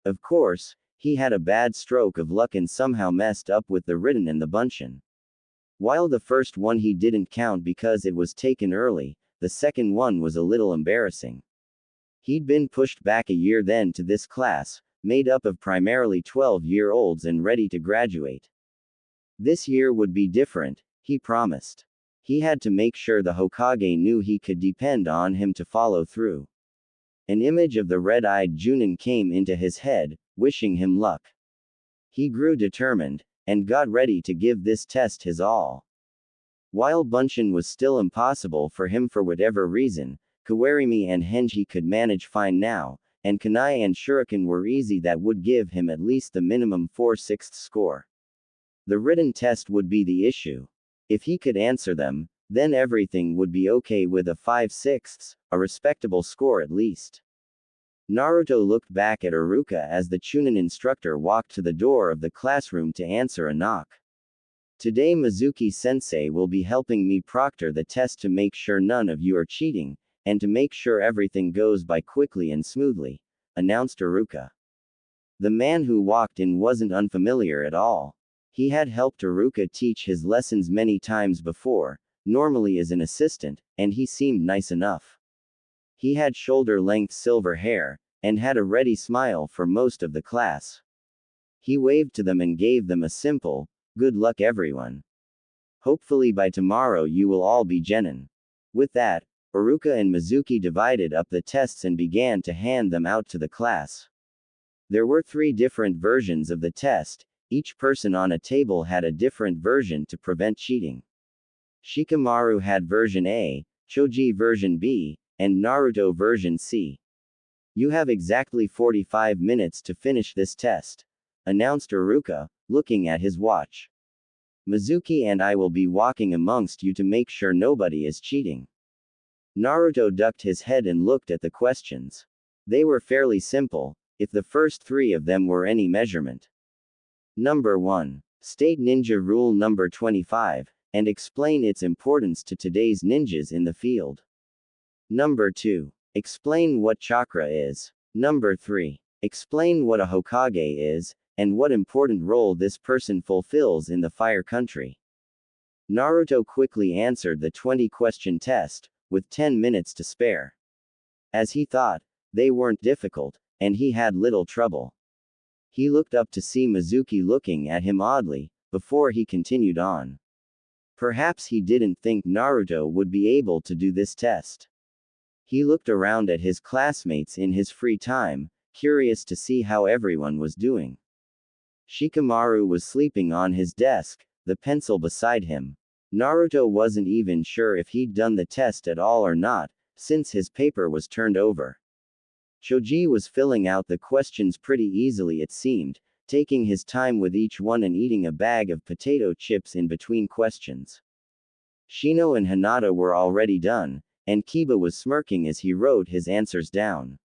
Of course, he had a bad stroke of luck and somehow messed up with the written and the bunshin. While the first one he didn't count because it was taken early, the second one was a little embarrassing. He'd been pushed back a year then to this class, made up of primarily 12-year-olds and ready to graduate. This year would be different, he promised. He had to make sure the Hokage knew he could depend on him to follow through. An image of the red-eyed Junin came into his head, wishing him luck. He grew determined, and got ready to give this test his all. While bunshin was still impossible for him for whatever reason, kawarimi and henji could manage fine now, and kunai and shuriken were easy that would give him at least the minimum 4/6 score. The written test would be the issue. If he could answer them, Then everything would be okay with a 5/6, a respectable score at least. Naruto looked back at Iruka as the Chunin instructor walked to the door of the classroom to answer a knock. Today Mizuki-sensei will be helping me proctor the test to make sure none of you are cheating, and to make sure everything goes by quickly and smoothly, announced Iruka. The man who walked in wasn't unfamiliar at all. He had helped Iruka teach his lessons many times before, normally as an assistant, and he seemed nice enough. He had shoulder-length silver hair, and had a ready smile for most of the class. He waved to them and gave them a simple, "Good luck everyone. Hopefully by tomorrow you will all be genin." With that, Iruka and Mizuki divided up the tests and began to hand them out to the class. There were 3 different versions of the test, each person on a table had a different version to prevent cheating. Shikamaru had version A, Choji version B, and Naruto version C. You have exactly 45 minutes to finish this test, announced Iruka, looking at his watch. Mizuki and I will be walking amongst you to make sure nobody is cheating. Naruto ducked his head and looked at the questions. They were fairly simple, if the first 3 of them were any measurement. Number 1. State ninja rule number 25, and explain its importance to today's ninjas in the field. Number 2. Explain what chakra is. Number 3. Explain what a Hokage is, and what important role this person fulfills in the fire country. Naruto quickly answered the 20-question test, with 10 minutes to spare. As he thought, they weren't difficult, and he had little trouble. He looked up to see Mizuki looking at him oddly, before he continued on. Perhaps he didn't think Naruto would be able to do this test. He looked around at his classmates in his free time, curious to see how everyone was doing. Shikamaru was sleeping on his desk, the pencil beside him. Naruto wasn't even sure if he'd done the test at all or not, since his paper was turned over. Choji was filling out the questions pretty easily it seemed, taking his time with each one and eating a bag of potato chips in between questions. Shino and Hinata were already done, and Kiba was smirking as he wrote his answers down.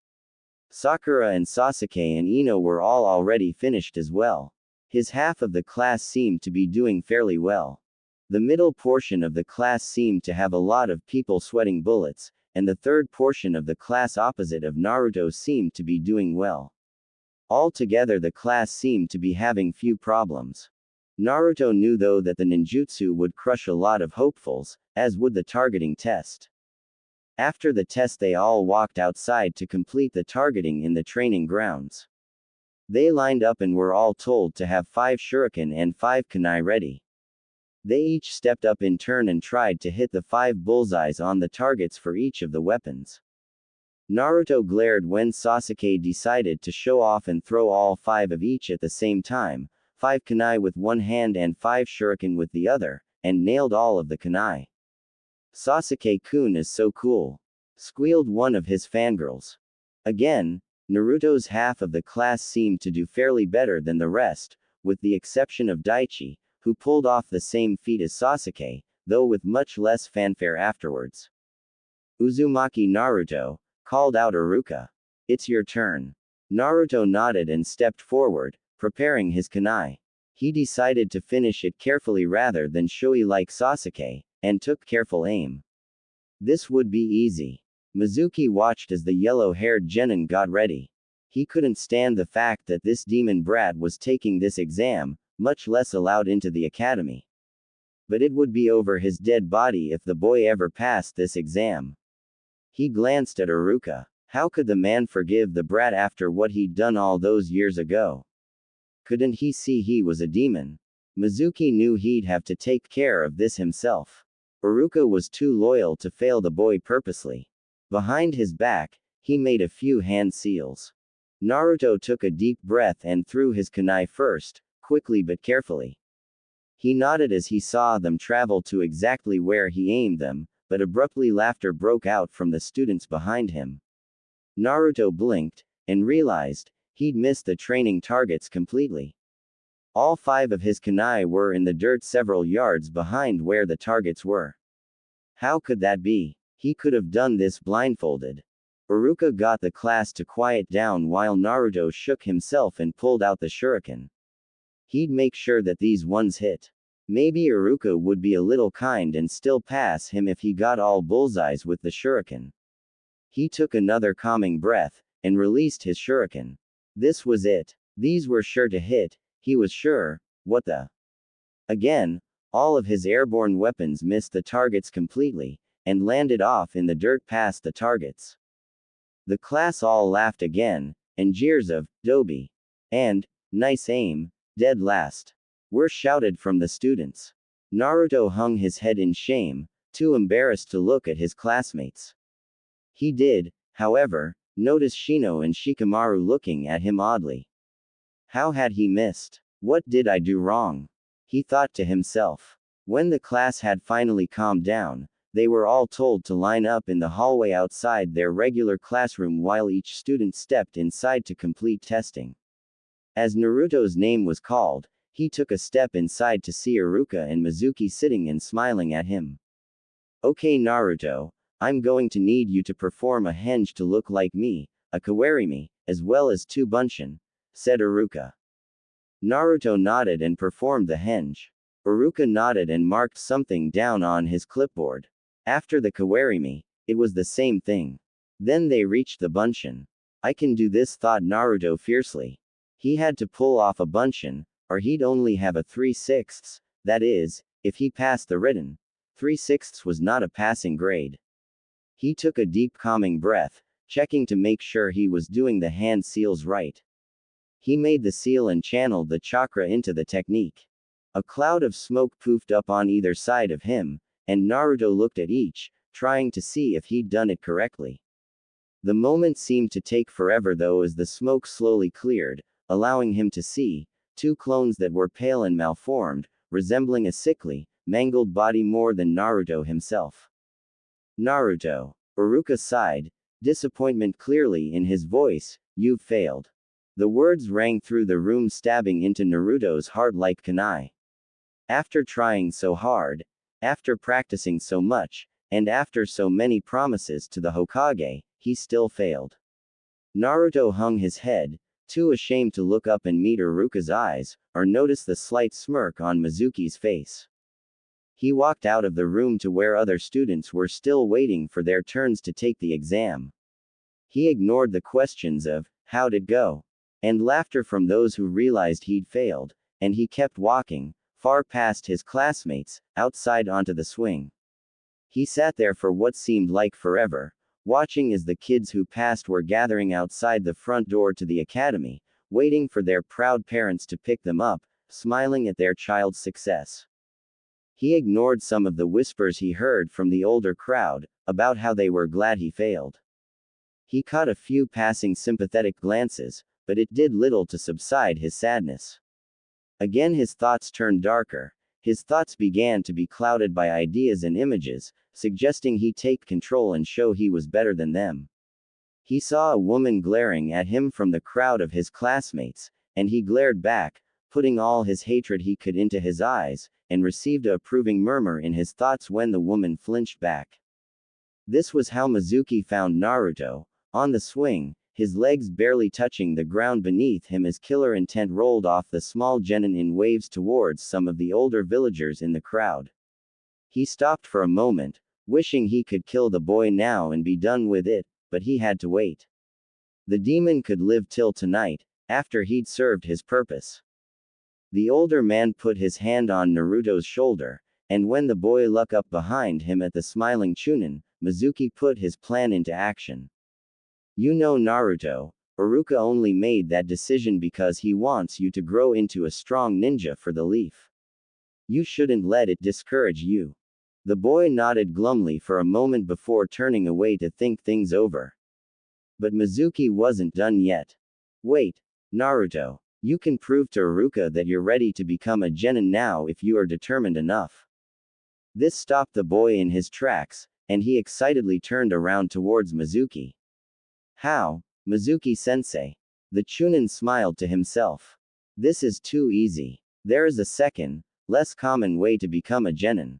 Sakura and Sasuke and Ino were all already finished as well. His half of the class seemed to be doing fairly well. The middle portion of the class seemed to have a lot of people sweating bullets, and the third portion of the class opposite of Naruto seemed to be doing well. Altogether the class seemed to be having few problems. Naruto knew though that the ninjutsu would crush a lot of hopefuls, as would the targeting test. After the test they all walked outside to complete the targeting in the training grounds. They lined up and were all told to have 5 shuriken and 5 kunai ready. They each stepped up in turn and tried to hit the 5 bullseyes on the targets for each of the weapons. Naruto glared when Sasuke decided to show off and throw all 5 of each at the same time, 5 kunai with one hand and 5 shuriken with the other, and nailed all of the kunai. Sasuke-kun is so cool, squealed one of his fangirls. Again, Naruto's half of the class seemed to do fairly better than the rest, with the exception of Daichi, who pulled off the same feat as Sasuke, though with much less fanfare afterwards. Uzumaki Naruto, called out Iruka. It's your turn. Naruto nodded and stepped forward, preparing his kunai. He decided to finish it carefully rather than showy like Sasuke, and took careful aim. This would be easy. Mizuki watched as the yellow-haired genin got ready. He couldn't stand the fact that this demon brat was taking this exam, much less allowed into the academy. But it would be over his dead body if the boy ever passed this exam. He glanced at Iruka. How could the man forgive the brat after what he'd done all those years ago? Couldn't he see he was a demon? Mizuki knew he'd have to take care of this himself. Iruka was too loyal to fail the boy purposely. Behind his back, he made a few hand seals. Naruto took a deep breath and threw his kunai first, quickly but carefully. He nodded as he saw them travel to exactly where he aimed them, but abruptly laughter broke out from the students behind him. Naruto blinked, and realized, he'd missed the training targets completely. All 5 of his kunai were in the dirt several yards behind where the targets were. How could that be? He could have done this blindfolded. Iruka got the class to quiet down while Naruto shook himself and pulled out the shuriken. He'd make sure that these ones hit. Maybe Iruka would be a little kind and still pass him if he got all bullseyes with the shuriken. He took another calming breath, and released his shuriken. This was it. These were sure to hit, he was sure. What the? Again, all of his airborne weapons missed the targets completely, and landed off in the dirt past the targets. The class all laughed again, and jeers of, "Doby," and, "Nice aim," "Dead last," were shouted from the students. Naruto hung his head in shame, too embarrassed to look at his classmates. He did, however, notice Shino and Shikamaru looking at him oddly. How had he missed? What did I do wrong? He thought to himself. When the class had finally calmed down, they were all told to line up in the hallway outside their regular classroom while each student stepped inside to complete testing. As Naruto's name was called, he took a step inside to see Iruka and Mizuki sitting and smiling at him. "Okay Naruto, I'm going to need you to perform a henge to look like me, a kawarimi, as well as 2 bunshin," said Iruka. Naruto nodded and performed the henge. Iruka nodded and marked something down on his clipboard. After the kawarimi, it was the same thing. Then they reached the bunshin. "I can do this," thought Naruto fiercely. He had to pull off a bunshin, or he'd only have a 3/6, that is, if he passed the written. 3/6 was not a passing grade. He took a deep calming breath, checking to make sure he was doing the hand seals right. He made the seal and channeled the chakra into the technique. A cloud of smoke poofed up on either side of him, and Naruto looked at each, trying to see if he'd done it correctly. The moment seemed to take forever though as the smoke slowly cleared, allowing him to see 2 clones that were pale and malformed, resembling a sickly, mangled body more than Naruto himself. "Naruto." Iruka sighed, disappointment clearly in his voice, "You've failed." The words rang through the room, stabbing into Naruto's heart like kunai. After trying so hard, after practicing so much, and after so many promises to the Hokage, he still failed. Naruto hung his head, too ashamed to look up and meet Iruka's eyes, or notice the slight smirk on Mizuki's face. He walked out of the room to where other students were still waiting for their turns to take the exam. He ignored the questions of, "How'd it go?" and laughter from those who realized he'd failed, and he kept walking, far past his classmates, outside onto the swing. He sat there for what seemed like forever, watching as the kids who passed were gathering outside the front door to the academy, waiting for their proud parents to pick them up, smiling at their child's success. He ignored some of the whispers he heard from the older crowd, about how they were glad he failed. He caught a few passing sympathetic glances, but it did little to subside his sadness. Again his thoughts turned darker. His thoughts began to be clouded by ideas and images, suggesting he take control and show he was better than them. He saw a woman glaring at him from the crowd of his classmates, and he glared back, putting all his hatred he could into his eyes, and received a approving murmur in his thoughts when the woman flinched back. This was how Mizuki found Naruto, on the swing, his legs barely touching the ground beneath him as killer intent rolled off the small genin in waves towards some of the older villagers in the crowd. He stopped for a moment, wishing he could kill the boy now and be done with it, but he had to wait. The demon could live till tonight, after he'd served his purpose. The older man put his hand on Naruto's shoulder, and when the boy looked up behind him at the smiling Chunin, Mizuki put his plan into action. "You know Naruto, Iruka only made that decision because he wants you to grow into a strong ninja for the leaf. You shouldn't let it discourage you." The boy nodded glumly for a moment before turning away to think things over. But Mizuki wasn't done yet. "Wait, Naruto. You can prove to Iruka that you're ready to become a genin now if you are determined enough." This stopped the boy in his tracks, and he excitedly turned around towards Mizuki. "How, Mizuki-sensei?" The Chunin smiled to himself. "This is too easy. There is a second, less common way to become a genin."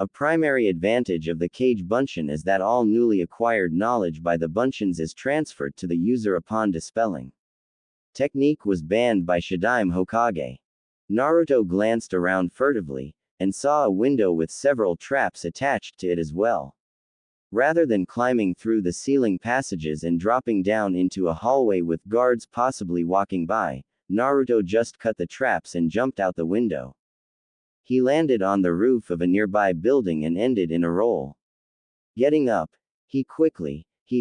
A primary advantage of the Kage Bunshin is that all newly acquired knowledge by the Bunshins is transferred to the user upon dispelling. Technique was banned by Shadaime Hokage. Naruto glanced around furtively, and saw a window with several traps attached to it as well. Rather than climbing through the ceiling passages and dropping down into a hallway with guards possibly walking by, Naruto just cut the traps and jumped out the window. He landed on the roof of a nearby building and ended in a roll. Getting up, he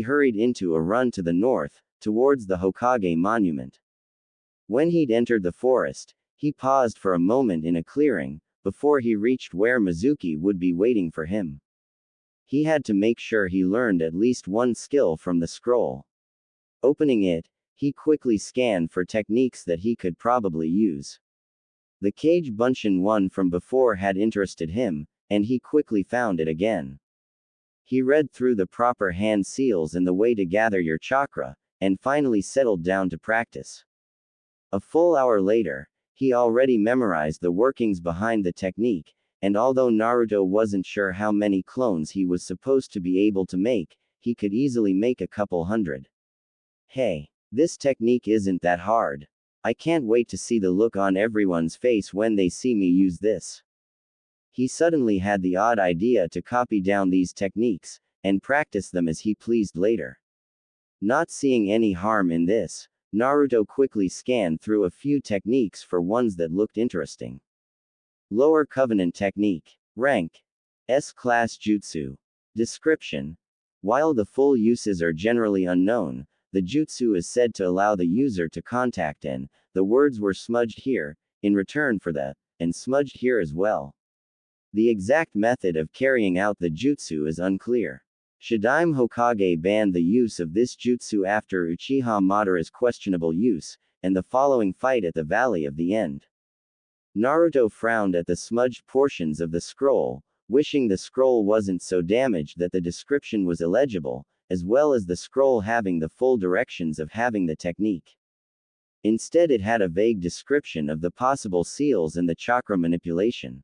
hurried into a run to the north, towards the Hokage monument. When he'd entered the forest, he paused for a moment in a clearing, before he reached where Mizuki would be waiting for him. He had to make sure he learned at least one skill from the scroll. Opening it, he quickly scanned for techniques that he could probably use. The Kage Bunshin one from before had interested him, and he quickly found it again. He read through the proper hand seals and the way to gather your chakra, and finally settled down to practice. A full hour later, he already memorized the workings behind the technique, and although Naruto wasn't sure how many clones he was supposed to be able to make, he could easily make a couple hundred. Hey, this technique isn't that hard. I can't wait to see the look on everyone's face when they see me use this. He suddenly had the odd idea to copy down these techniques, and practice them as he pleased later. Not seeing any harm in this, Naruto quickly scanned through a few techniques for ones that looked interesting. Lower Covenant Technique. Rank: S-Class Jutsu. Description: while the full uses are generally unknown, the jutsu is said to allow the user to contact and, the words were smudged here, in return for the, and smudged here as well. The exact method of carrying out the jutsu is unclear. Shadaime Hokage banned the use of this jutsu after Uchiha Madara's questionable use, and the following fight at the Valley of the End. Naruto frowned at the smudged portions of the scroll, wishing the scroll wasn't so damaged that the description was illegible, as well as the scroll having the full directions of having the technique. Instead, it had a vague description of the possible seals and the chakra manipulation.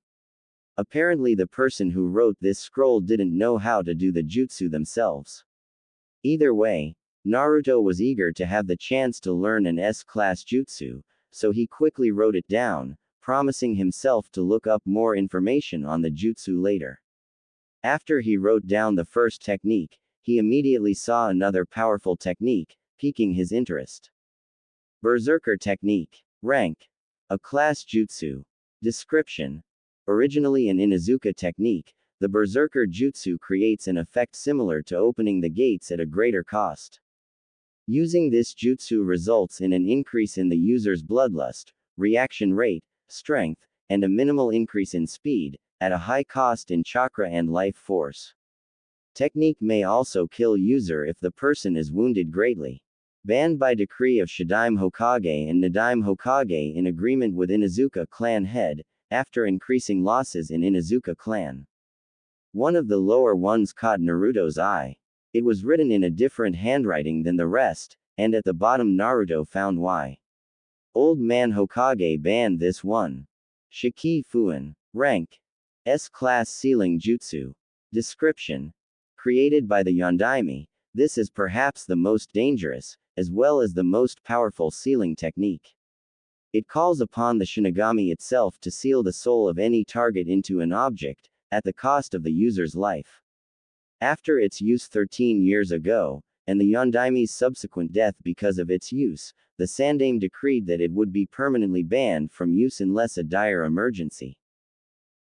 Apparently, the person who wrote this scroll didn't know how to do the jutsu themselves. Either way, Naruto was eager to have the chance to learn an S-class jutsu, so he quickly wrote it down, promising himself to look up more information on the jutsu later. After he wrote down the first technique, he immediately saw another powerful technique, piquing his interest. Berserker Technique. Rank: a class jutsu. Description: originally an Inuzuka technique, the Berserker Jutsu creates an effect similar to opening the gates at a greater cost. Using this jutsu results in an increase in the user's bloodlust, reaction rate, strength, and a minimal increase in speed, at a high cost in chakra and life force. Technique may also kill user if the person is wounded greatly. Banned by decree of Shadaime Hokage and Nadaime Hokage in agreement with Inuzuka clan head, after increasing losses in Inuzuka clan. One of the lower ones caught Naruto's eye. It was written in a different handwriting than the rest, and at the bottom Naruto found why. Old Man Hokage banned this one. Shiki Fuin. Rank: S-Class Sealing Jutsu. Description: created by the Yondaime, this is perhaps the most dangerous, as well as the most powerful sealing technique. It calls upon the Shinigami itself to seal the soul of any target into an object, at the cost of the user's life. After its use 13 years ago, and the Yondaime's subsequent death because of its use, the Sandaime decreed that it would be permanently banned from use unless a dire emergency.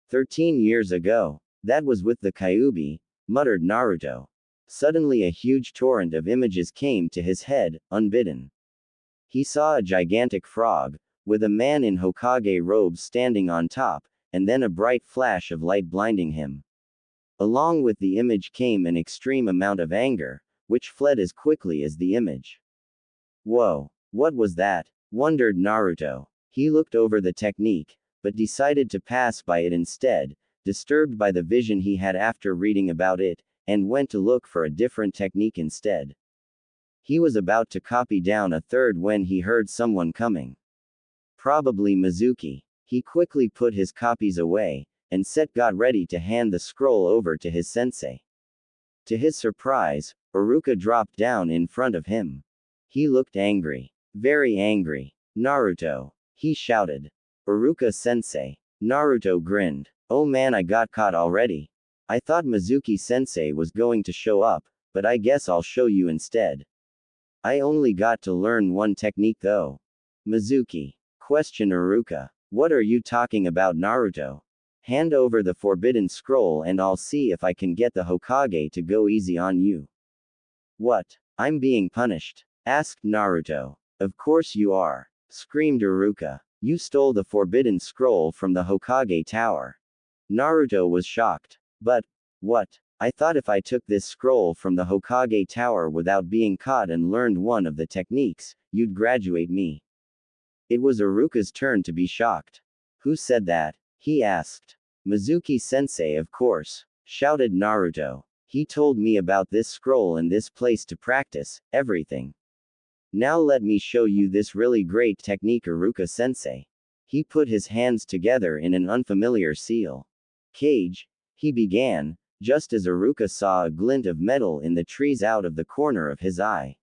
13 years ago. That was with the Kyuubi, muttered Naruto. Suddenly a huge torrent of images came to his head, unbidden. He saw a gigantic frog, with a man in Hokage robes standing on top, and then a bright flash of light blinding him. Along with the image came an extreme amount of anger, which fled as quickly as the image. Whoa, what was that? Wondered Naruto. He looked over the technique, but decided to pass by it instead, disturbed by the vision he had after reading about it, and went to look for a different technique instead. He was about to copy down a third when he heard someone coming. Probably Mizuki. He quickly put his copies away, and got ready to hand the scroll over to his sensei. To his surprise, Iruka dropped down in front of him. He looked angry. Very angry. Naruto, he shouted. Iruka-sensei. Naruto grinned. Oh man, I got caught already. I thought Mizuki-sensei was going to show up, but I guess I'll show you instead. I only got to learn one technique though. Mizuki. Questioned Iruka. What are you talking about, Naruto? Hand over the forbidden scroll and I'll see if I can get the Hokage to go easy on you. What? I'm being punished? Asked Naruto. Of course you are. Screamed Iruka. You stole the forbidden scroll from the Hokage tower. Naruto was shocked. But, what? I thought if I took this scroll from the Hokage tower without being caught and learned one of the techniques, you'd graduate me. It was Iruka's turn to be shocked. Who said that? He asked. Mizuki-sensei, of course, shouted Naruto. He told me about this scroll and this place to practice everything. Now let me show you this really great technique, Iruka-sensei. He put his hands together in an unfamiliar seal. Cage, he began, just as Iruka saw a glint of metal in the trees out of the corner of his eye.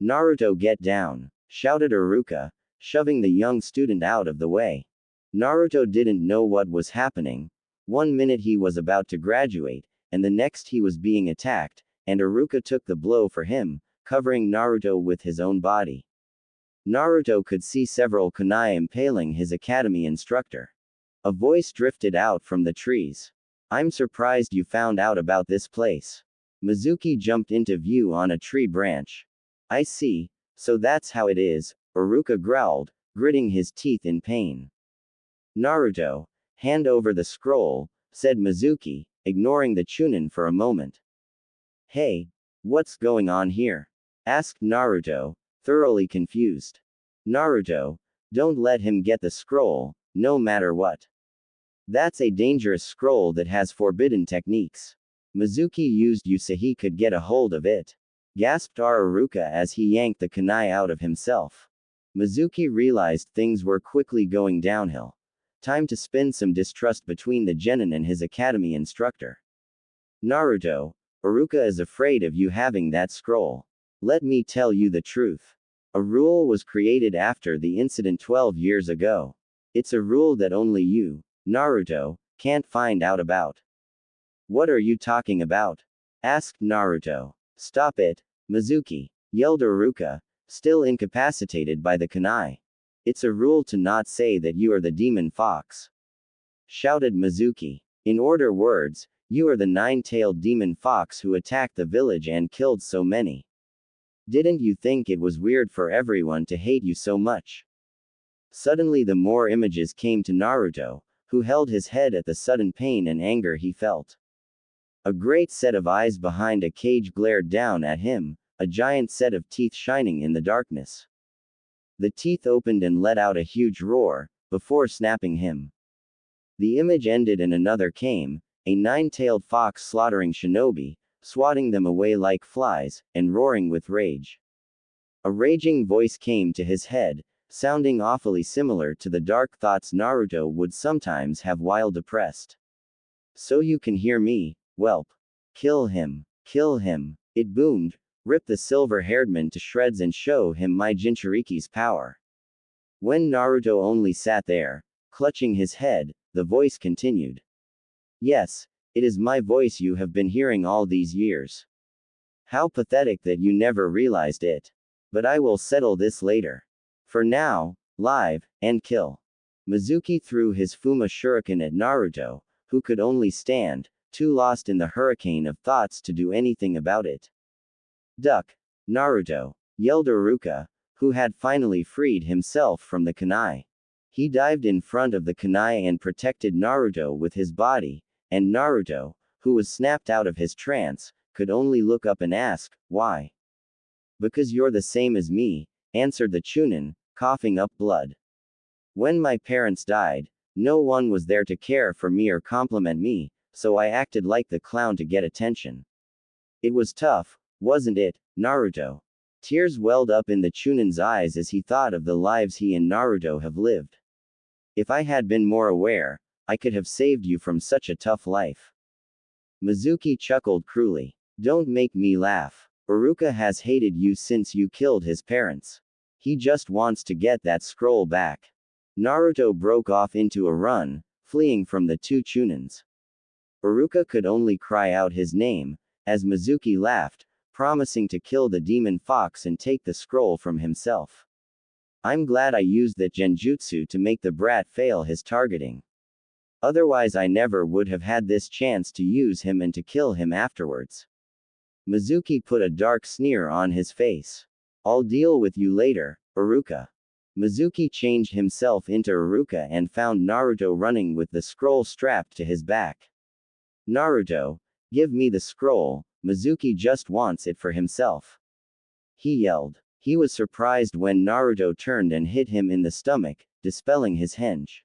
Naruto, get down, shouted Iruka, shoving the young student out of the way. Naruto didn't know what was happening. 1 minute he was about to graduate, and the next he was being attacked, and Iruka took the blow for him, covering Naruto with his own body. Naruto could see several kunai impaling his academy instructor. A voice drifted out from the trees. I'm surprised you found out about this place. Mizuki jumped into view on a tree branch. I see, so that's how it is, Iruka growled, gritting his teeth in pain. Naruto, hand over the scroll, said Mizuki, ignoring the Chunin for a moment. Hey, what's going on here? Asked Naruto, thoroughly confused. Naruto, don't let him get the scroll, no matter what. That's a dangerous scroll that has forbidden techniques. Mizuki used you so he could get a hold of it. Gasped Iruka as he yanked the kunai out of himself. Mizuki realized things were quickly going downhill. Time to spin some distrust between the genin and his academy instructor. Naruto, Iruka is afraid of you having that scroll. Let me tell you the truth. A rule was created after the incident 12 years ago. It's a rule that only you, Naruto, can't find out about. What are you talking about? Asked Naruto. Stop it, Mizuki, yelled Iruka, still incapacitated by the kunai. It's a rule to not say that you are the demon fox. Shouted Mizuki. In other words, you are the nine-tailed demon fox who attacked the village and killed so many. Didn't you think it was weird for everyone to hate you so much? Suddenly the more images came to Naruto, who held his head at the sudden pain and anger he felt. A great set of eyes behind a cage glared down at him, a giant set of teeth shining in the darkness. The teeth opened and let out a huge roar, before snapping him. The image ended and another came, a nine-tailed fox slaughtering shinobi, swatting them away like flies, and roaring with rage. A raging voice came to his head, sounding awfully similar to the dark thoughts Naruto would sometimes have while depressed. So you can hear me, whelp. Kill him. Kill him. It boomed. Rip the silver-haired man to shreds and show him my Jinchuriki's power. When Naruto only sat there, clutching his head, the voice continued. Yes, it is my voice you have been hearing all these years. How pathetic that you never realized it. But I will settle this later. For now, live, and kill. Mizuki threw his Fuma shuriken at Naruto, who could only stand, too lost in the hurricane of thoughts to do anything about it. Duck! Naruto! Yelled Iruka, who had finally freed himself from the kunai. He dived in front of the kunai and protected Naruto with his body, and Naruto, who was snapped out of his trance, could only look up and ask, why? Because you're the same as me, answered the Chunin, coughing up blood. When my parents died, no one was there to care for me or compliment me, so I acted like the clown to get attention. It was tough, wasn't it, Naruto? Tears welled up in the Chunin's eyes as he thought of the lives he and Naruto have lived. If I had been more aware, I could have saved you from such a tough life. Mizuki chuckled cruelly. Don't make me laugh. Iruka has hated you since you killed his parents. He just wants to get that scroll back. Naruto broke off into a run, fleeing from the two Chunins. Iruka could only cry out his name, as Mizuki laughed, promising to kill the demon fox and take the scroll from himself. I'm glad I used that genjutsu to make the brat fail his targeting. Otherwise I never would have had this chance to use him and to kill him afterwards. Mizuki put a dark sneer on his face. I'll deal with you later, Iruka. Mizuki changed himself into Iruka and found Naruto running with the scroll strapped to his back. Naruto, give me the scroll, Mizuki just wants it for himself. He yelled. He was surprised when Naruto turned and hit him in the stomach, dispelling his henge.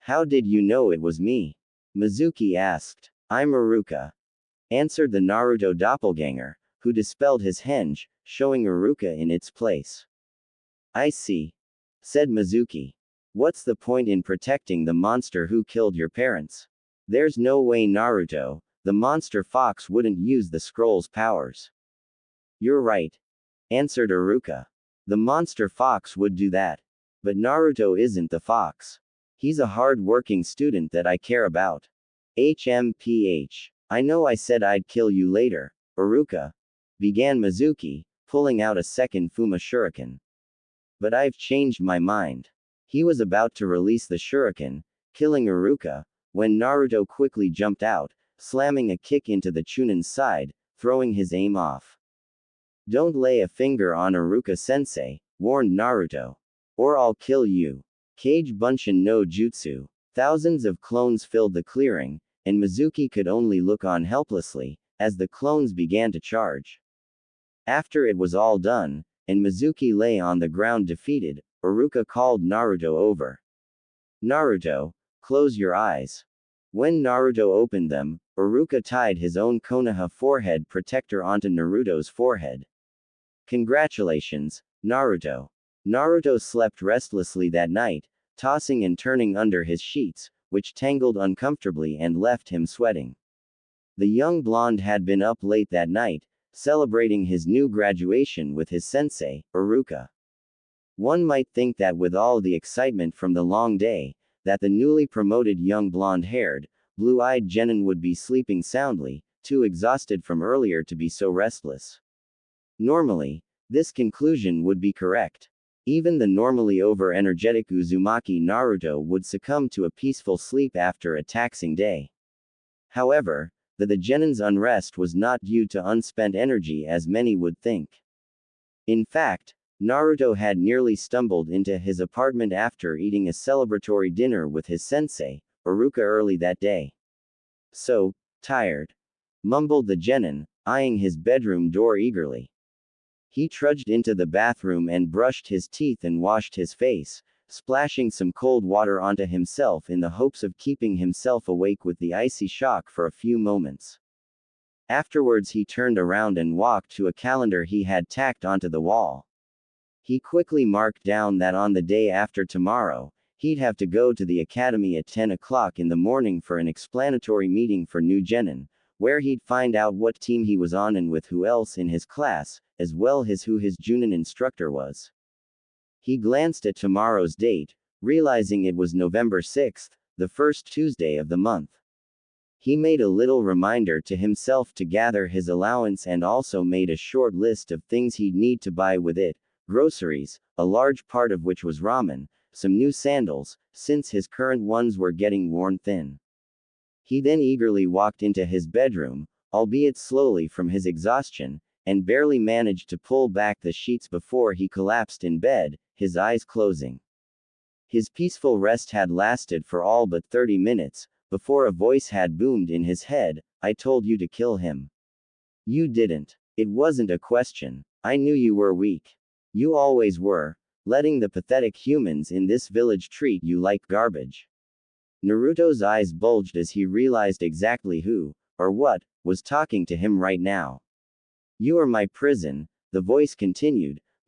How did you know it was me? Mizuki asked. I'm Iruka, answered the Naruto doppelganger, who dispelled his henge, showing Iruka in its place. I see, said Mizuki. What's the point in protecting the monster who killed your parents? There's no way Naruto, the monster fox, wouldn't use the scroll's powers. You're right, answered Iruka. The monster fox would do that. But Naruto isn't the fox. He's a hard-working student that I care about. HMPH. I know I said I'd kill you later, Iruka, began Mizuki, pulling out a second Fuma shuriken. But I've changed my mind. He was about to release the shuriken, killing Iruka, when Naruto quickly jumped out, slamming a kick into the Chunin's side, throwing his aim off. Don't lay a finger on Iruka-sensei, warned Naruto. Or I'll kill you. Kage Bunshin no Jutsu. Thousands of clones filled the clearing, and Mizuki could only look on helplessly, as the clones began to charge. After it was all done, and Mizuki lay on the ground defeated, Iruka called Naruto over. Naruto, close your eyes. When Naruto opened them, Iruka tied his own Konoha forehead protector onto Naruto's forehead. Congratulations, Naruto. Naruto slept restlessly that night, tossing and turning under his sheets, which tangled uncomfortably and left him sweating. The young blonde had been up late that night, celebrating his new graduation with his sensei, Iruka. One might think that with all the excitement from the long day, that the newly promoted young blonde-haired, blue-eyed genin would be sleeping soundly, too exhausted from earlier to be so restless. Normally, this conclusion would be correct. Even the normally over-energetic Uzumaki Naruto would succumb to a peaceful sleep after a taxing day. However, the genin's unrest was not due to unspent energy as many would think. In fact, Naruto had nearly stumbled into his apartment after eating a celebratory dinner with his sensei, Iruka, early that day. So, tired, mumbled the genin, eyeing his bedroom door eagerly. He trudged into the bathroom and brushed his teeth and washed his face, splashing some cold water onto himself in the hopes of keeping himself awake with the icy shock for a few moments. Afterwards he turned around and walked to a calendar he had tacked onto the wall. He quickly marked down that on the day after tomorrow, he'd have to go to the academy at 10 o'clock in the morning for an explanatory meeting for new genin, where he'd find out what team he was on and with who else in his class, as well as who his Junin instructor was. He glanced at tomorrow's date, realizing it was November 6th, the first Tuesday of the month. He made a little reminder to himself to gather his allowance and also made a short list of things he'd need to buy with it: groceries, a large part of which was ramen, some new sandals, since his current ones were getting worn thin. He then eagerly walked into his bedroom, albeit slowly from his exhaustion, and barely managed to pull back the sheets before he collapsed in bed, his eyes closing. His peaceful rest had lasted for all but 30 minutes, before a voice had boomed in his head, "I told you to kill him. You didn't. It wasn't a question. I knew you were weak. You always were, letting the pathetic humans in this village treat you like garbage." Naruto's eyes bulged as he realized exactly who, or what, was talking to him right now. "You are my prison," the voice continued,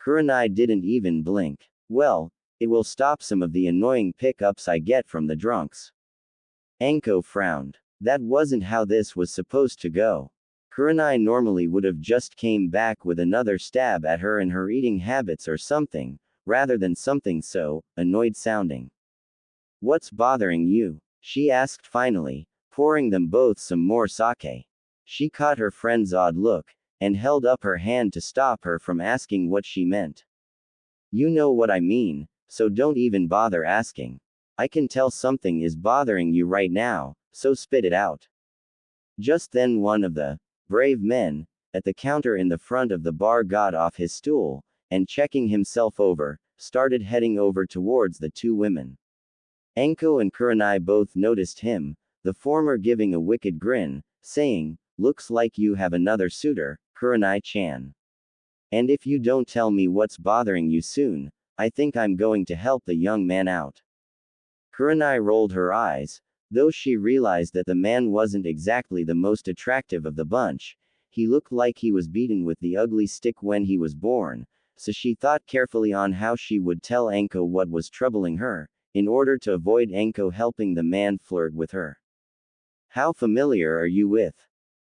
Kurenai didn't even blink. Well, it will stop some of the annoying pickups I get from the drunks. Anko frowned. That wasn't how this was supposed to go. Kurenai normally would have just came back with another stab at her and her eating habits or something, rather than something so annoyed sounding. What's bothering you? She asked finally, pouring them both some more sake. She caught her friend's odd look, and held up her hand to stop her from asking what she meant. You know what I mean, so don't even bother asking. I can tell something is bothering you right now, so spit it out. Just then one of the brave men at the counter in the front of the bar got off his stool, and checking himself over, started heading over towards the two women. Anko and Kurenai both noticed him, the former giving a wicked grin, saying, "Looks like you have another suitor, Kurenai-chan. And if you don't tell me what's bothering you soon, I think I'm going to help the young man out." Kurenai rolled her eyes, though she realized that the man wasn't exactly the most attractive of the bunch. He looked like he was beaten with the ugly stick when he was born, so she thought carefully on how she would tell Anko what was troubling her, in order to avoid Anko helping the man flirt with her. "How familiar are you with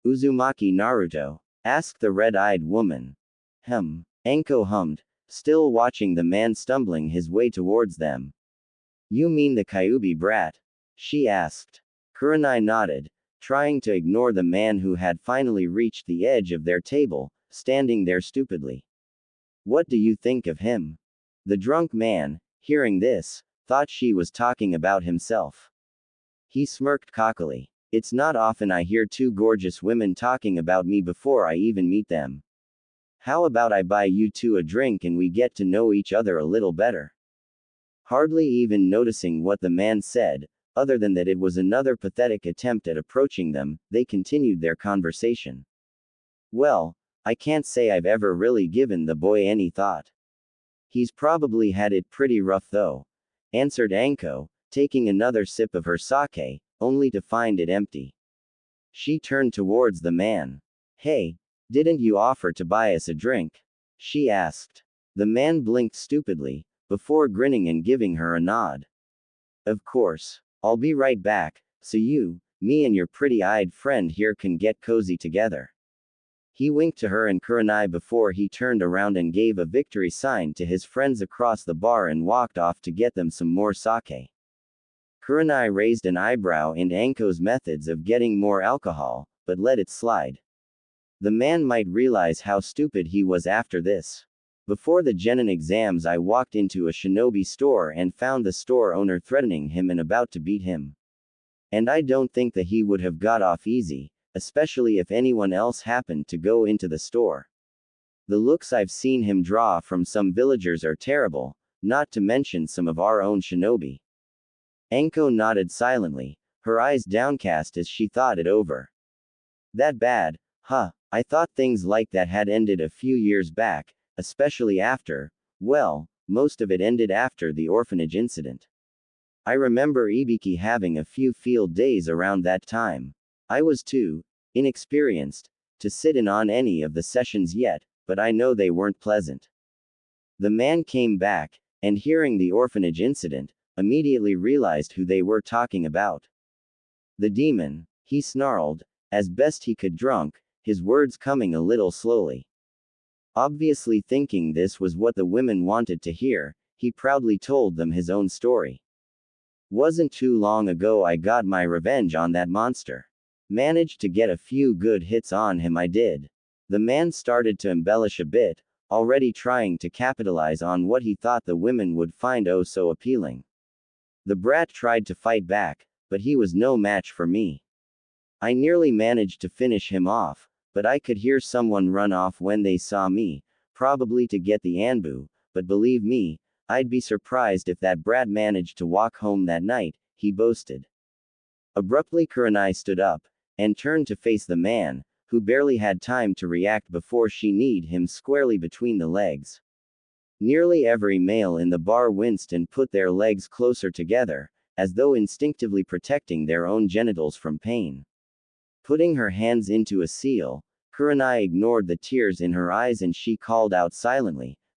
Uzumaki Naruto?" asked the red-eyed woman. Anko hummed, still watching the man stumbling his way towards them. "You mean the Kyuubi brat?" she asked. Kurenai nodded, trying to ignore the man who had finally reached the edge of their table, standing there stupidly. "What do you think of him?" The drunk man, hearing this, thought she was talking about himself. He smirked cockily. "It's not often I hear two gorgeous women talking about me before I even meet them. How about I buy you two a drink and we get to know each other a little better?" Hardly even noticing what the man said, other than that it was another pathetic attempt at approaching them, they continued their conversation. "Well, I can't say I've ever really given the boy any thought. He's probably had it pretty rough though," answered Anko, taking another sip of her sake, only to find it empty. She turned towards the man. "Hey, didn't you offer to buy us a drink?" she asked. The man blinked stupidly, before grinning and giving her a nod. "Of course. I'll be right back, so you, me and your pretty-eyed friend here can get cozy together." He winked to her and Kurenai before he turned around and gave a victory sign to his friends across the bar and walked off to get them some more sake. Kurenai raised an eyebrow at Anko's methods of getting more alcohol, but let it slide. The man might realize how stupid he was after this. Before the genin exams I walked into a shinobi store and found the store owner threatening him and about to beat him. And I don't think that he would have got off easy, especially if anyone else happened to go into the store. The looks I've seen him draw from some villagers are terrible, not to mention some of our own shinobi. Anko nodded silently, her eyes downcast as she thought it over. "That bad, huh? I thought things like that had ended a few years back, especially after, well, most of it ended after the orphanage incident. I remember Ibiki having a few field days around that time. I was too inexperienced to sit in on any of the sessions yet, but I know they weren't pleasant." The man came back, and hearing the orphanage incident, immediately realized who they were talking about. "The demon," he snarled, as best he could drunk, his words coming a little slowly. Obviously thinking this was what the women wanted to hear, he proudly told them his own story. "Wasn't too long ago I got my revenge on that monster. Managed to get a few good hits on him I did." The man started to embellish a bit, already trying to capitalize on what he thought the women would find oh so appealing. "The brat tried to fight back, but he was no match for me. I nearly managed to finish him off, but I could hear someone run off when they saw me, probably to get the anbu, but believe me, I'd be surprised if that brat managed to walk home that night," he boasted. Abruptly Kurenai stood up, and turned to face the man, who barely had time to react before she kneed him squarely between the legs. Nearly every male in the bar winced and put their legs closer together, as though instinctively protecting their own genitals from pain. Putting her hands into a seal, Kurenai ignored the tears in her eyes and she called out silently,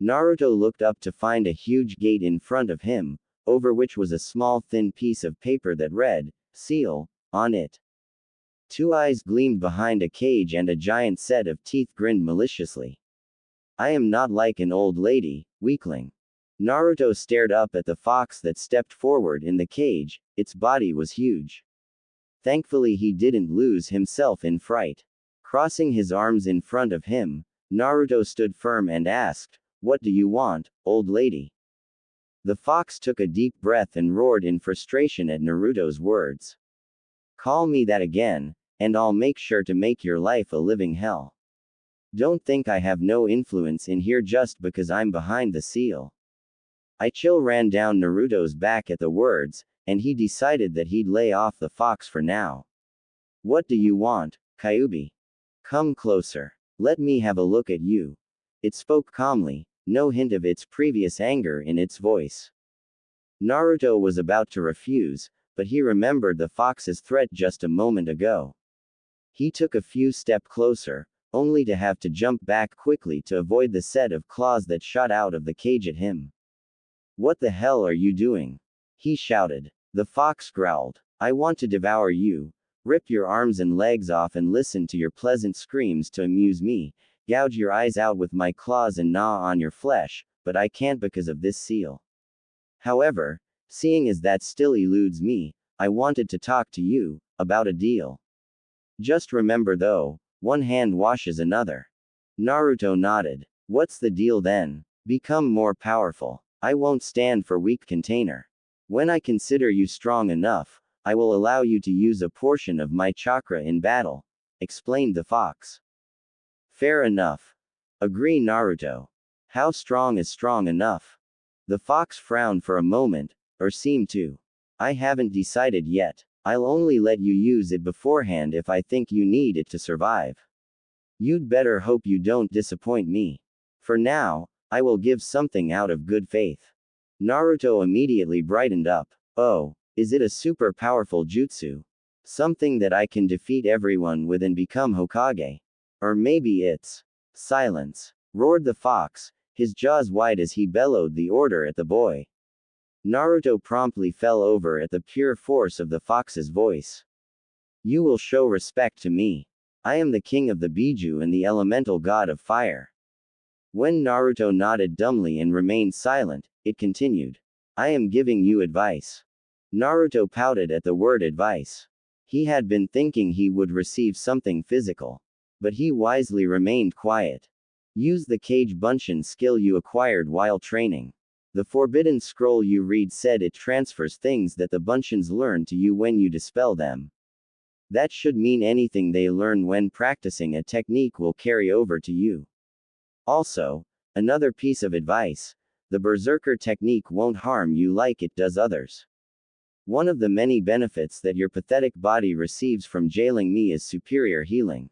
Naruto looked up to find a huge gate in front of him, over which was a small thin piece of paper that read, "Seal," on it. Two eyes gleamed behind a cage and a giant set of teeth grinned maliciously. "I am not like an old lady, weakling." Naruto stared up at the fox that stepped forward in the cage. Its body was huge. Thankfully he didn't lose himself in fright. Crossing his arms in front of him, Naruto stood firm and asked, "What do you want, old lady?" The fox took a deep breath and roared in frustration at Naruto's words. "Call me that again, and I'll make sure to make your life a living hell. Don't think I have no influence in here just because I'm behind the seal." A chill ran down Naruto's back at the words, and he decided that he'd lay off the fox for now. "What do you want, Kyuubi? Come closer. Let me have a look at you." It spoke calmly, no hint of its previous anger in its voice. Naruto was about to refuse, but he remembered the fox's threat just a moment ago. He took a few steps closer, only to have to jump back quickly to avoid the set of claws that shot out of the cage at him. "What the hell are you doing?" he shouted. The fox growled. "I want to devour you, rip your arms and legs off and listen to your pleasant screams to amuse me, gouge your eyes out with my claws and gnaw on your flesh, but I can't because of this seal. However, seeing as that still eludes me, I wanted to talk to you about a deal. Just remember though, one hand washes another." Naruto nodded. "What's the deal then?" "Become more powerful. I won't stand for weak container. When I consider you strong enough, I will allow you to use a portion of my chakra in battle," explained the fox. "Fair enough. Agree Naruto. How strong is strong enough?" The fox frowned for a moment, or seemed to. "I haven't decided yet. I'll only let you use it beforehand if I think you need it to survive. You'd better hope you don't disappoint me. For now, I will give something out of good faith." Naruto immediately brightened up. "Oh, is it a super powerful jutsu? Something that I can defeat everyone with and become Hokage? Or maybe it's..." "Silence!" roared the fox, his jaws wide as he bellowed the order at the boy. Naruto promptly fell over at the pure force of the fox's voice. "You will show respect to me. I am the king of the Biju and the elemental god of fire." When Naruto nodded dumbly and remained silent, it continued. "I am giving you advice." Naruto pouted at the word advice. He had been thinking he would receive something physical. But he wisely remained quiet. "Use the Kage Bunshin skill you acquired while training. The forbidden scroll you read said it transfers things that the Bunshins learn to you when you dispel them. That should mean anything they learn when practicing a technique will carry over to you. Also, another piece of advice, the Berserker technique won't harm you like it does others. One of the many benefits that your pathetic body receives from jailing me is superior healing."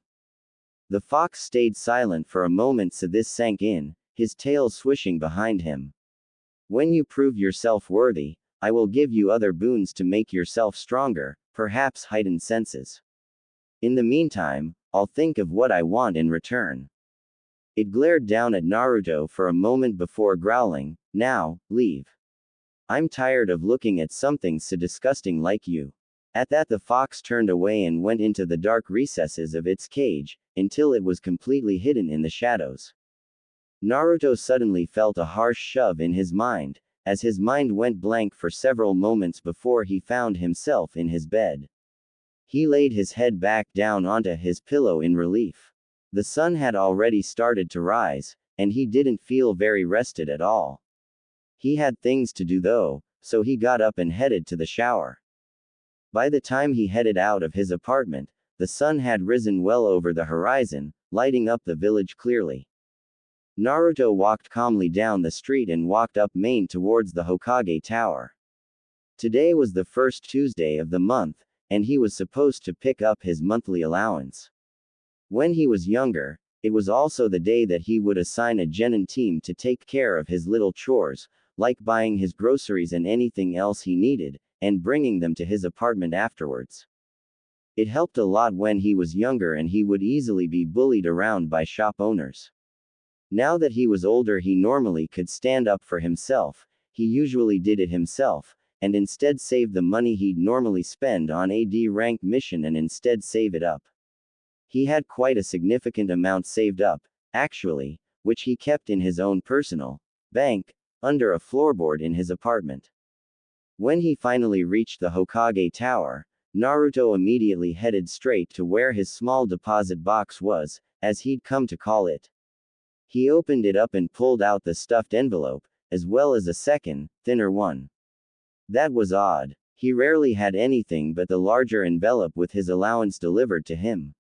The fox stayed silent for a moment so this sank in, his tail swishing behind him. "When you prove yourself worthy, I will give you other boons to make yourself stronger, perhaps heightened senses. In the meantime, I'll think of what I want in return." It glared down at Naruto for a moment before growling, "Now, leave. I'm tired of looking at something so disgusting like you." At that the fox turned away and went into the dark recesses of its cage, until it was completely hidden in the shadows. Naruto suddenly felt a harsh shove in his mind, as his mind went blank for several moments before he found himself in his bed. He laid his head back down onto his pillow in relief. The sun had already started to rise, and he didn't feel very rested at all. He had things to do though, so he got up and headed to the shower. By the time he headed out of his apartment, the sun had risen well over the horizon, lighting up the village clearly. Naruto walked calmly down the street and walked up Main towards the Hokage Tower. Today was the first Tuesday of the month, and he was supposed to pick up his monthly allowance. When he was younger, it was also the day that he would assign a genin team to take care of his little chores, like buying his groceries and anything else he needed, and bringing them to his apartment afterwards. It helped a lot when he was younger and he would easily be bullied around by shop owners. Now that he was older, he normally could stand up for himself, he usually did it himself, and instead save the money he'd normally spend on a D-rank mission and instead save it up. He had quite a significant amount saved up, actually, which he kept in his own personal bank, under a floorboard in his apartment. When he finally reached the Hokage Tower, Naruto immediately headed straight to where his small deposit box was, as he'd come to call it. He opened it up and pulled out the stuffed envelope, as well as a second, thinner one. That was odd. He rarely had anything but the larger envelope with his allowance delivered to him.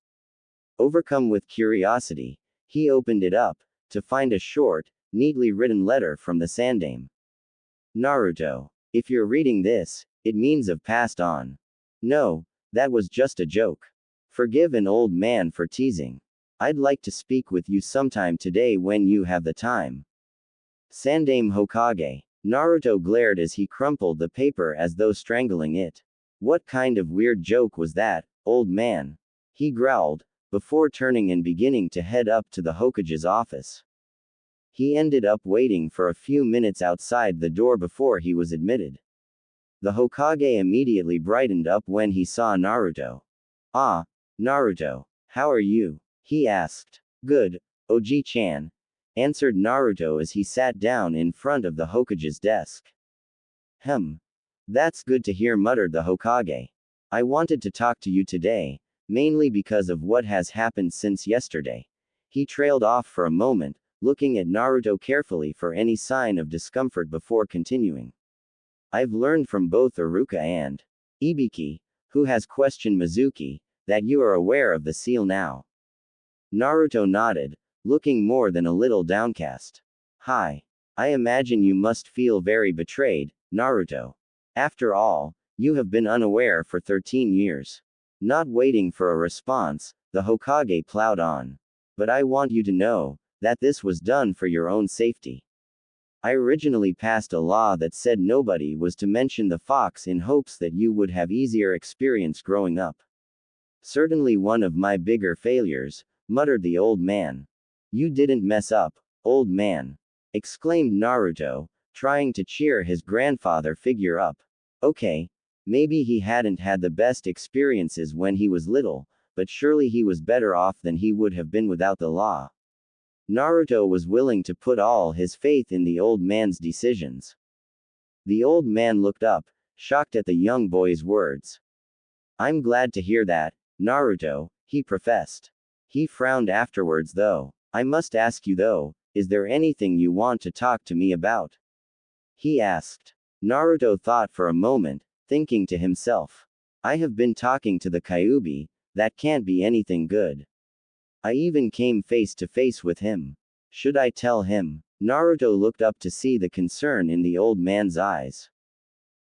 Overcome with curiosity, he opened it up, to find a short, neatly written letter from the Sandaime. Naruto, if you're reading this, it means I've passed on. No, that was just a joke. Forgive an old man for teasing. I'd like to speak with you sometime today when you have the time. Sandaime Hokage. Naruto glared as he crumpled the paper as though strangling it. What kind of weird joke was that, old man? He growled, before turning and beginning to head up to the Hokage's office. He ended up waiting for a few minutes outside the door before he was admitted. The Hokage immediately brightened up when he saw Naruto. Ah, Naruto, how are you? He asked. Good, Oji-chan, answered Naruto as he sat down in front of the Hokage's desk. That's good to hear, muttered the Hokage. I wanted to talk to you today, mainly because of what has happened since yesterday. He trailed off for a moment, looking at Naruto carefully for any sign of discomfort before continuing. I've learned from both Iruka and Ibiki, who has questioned Mizuki, that you are aware of the seal now. Naruto nodded, looking more than a little downcast. Hi. I imagine you must feel very betrayed, Naruto. After all, you have been unaware for 13 years. Not waiting for a response, the Hokage plowed on. But I want you to know that this was done for your own safety. I originally passed a law that said nobody was to mention the fox in hopes that you would have easier experience growing up. Certainly one of my bigger failures, muttered the old man. You didn't mess up, old man, exclaimed Naruto, trying to cheer his grandfather figure up. Okay, maybe he hadn't had the best experiences when he was little, but surely he was better off than he would have been without the law. Naruto was willing to put all his faith in the old man's decisions. The old man looked up, shocked at the young boy's words. I'm glad to hear that, Naruto, he professed. He frowned afterwards though. I must ask you though, is there anything you want to talk to me about? He asked. Naruto thought for a moment, thinking to himself. I have been talking to the Kyuubi, that can't be anything good. I even came face to face with him. Should I tell him? Naruto looked up to see the concern in the old man's eyes.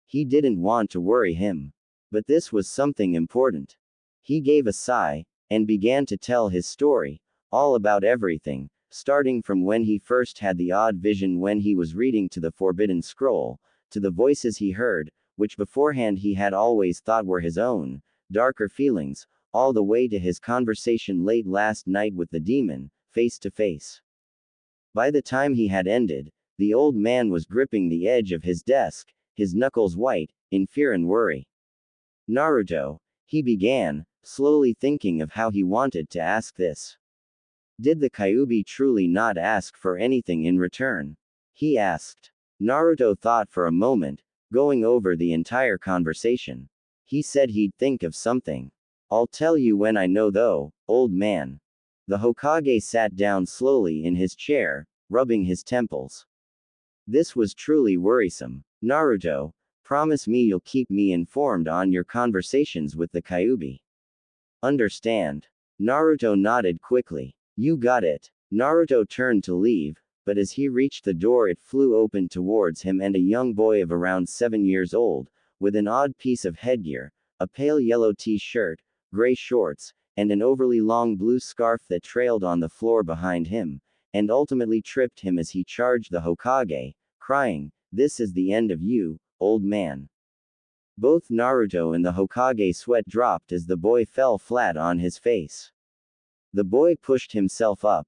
He didn't want to worry him. But this was something important. He gave a sigh, and began to tell his story, all about everything, starting from when he first had the odd vision when he was reading to the Forbidden Scroll, to the voices he heard, which beforehand he had always thought were his own, darker feelings, all the way to his conversation late last night with the demon, face to face. By the time he had ended, the old man was gripping the edge of his desk, his knuckles white, in fear and worry. Naruto, he began, slowly thinking of how he wanted to ask this. Did the Kyuubi truly not ask for anything in return? He asked. Naruto thought for a moment, going over the entire conversation. He said he'd think of something. I'll tell you when I know though, old man. The Hokage sat down slowly in his chair, rubbing his temples. This was truly worrisome. Naruto, promise me you'll keep me informed on your conversations with the Kyuubi. Understand? Naruto nodded quickly. You got it. Naruto turned to leave, but as he reached the door it flew open towards him and a young boy of around 7 years old, with an odd piece of headgear, a pale yellow t-shirt, gray shorts, and an overly long blue scarf that trailed on the floor behind him, and ultimately tripped him as he charged the Hokage, crying, "This is the end of you, old man." Both Naruto and the Hokage sweat dropped as the boy fell flat on his face. The boy pushed himself up,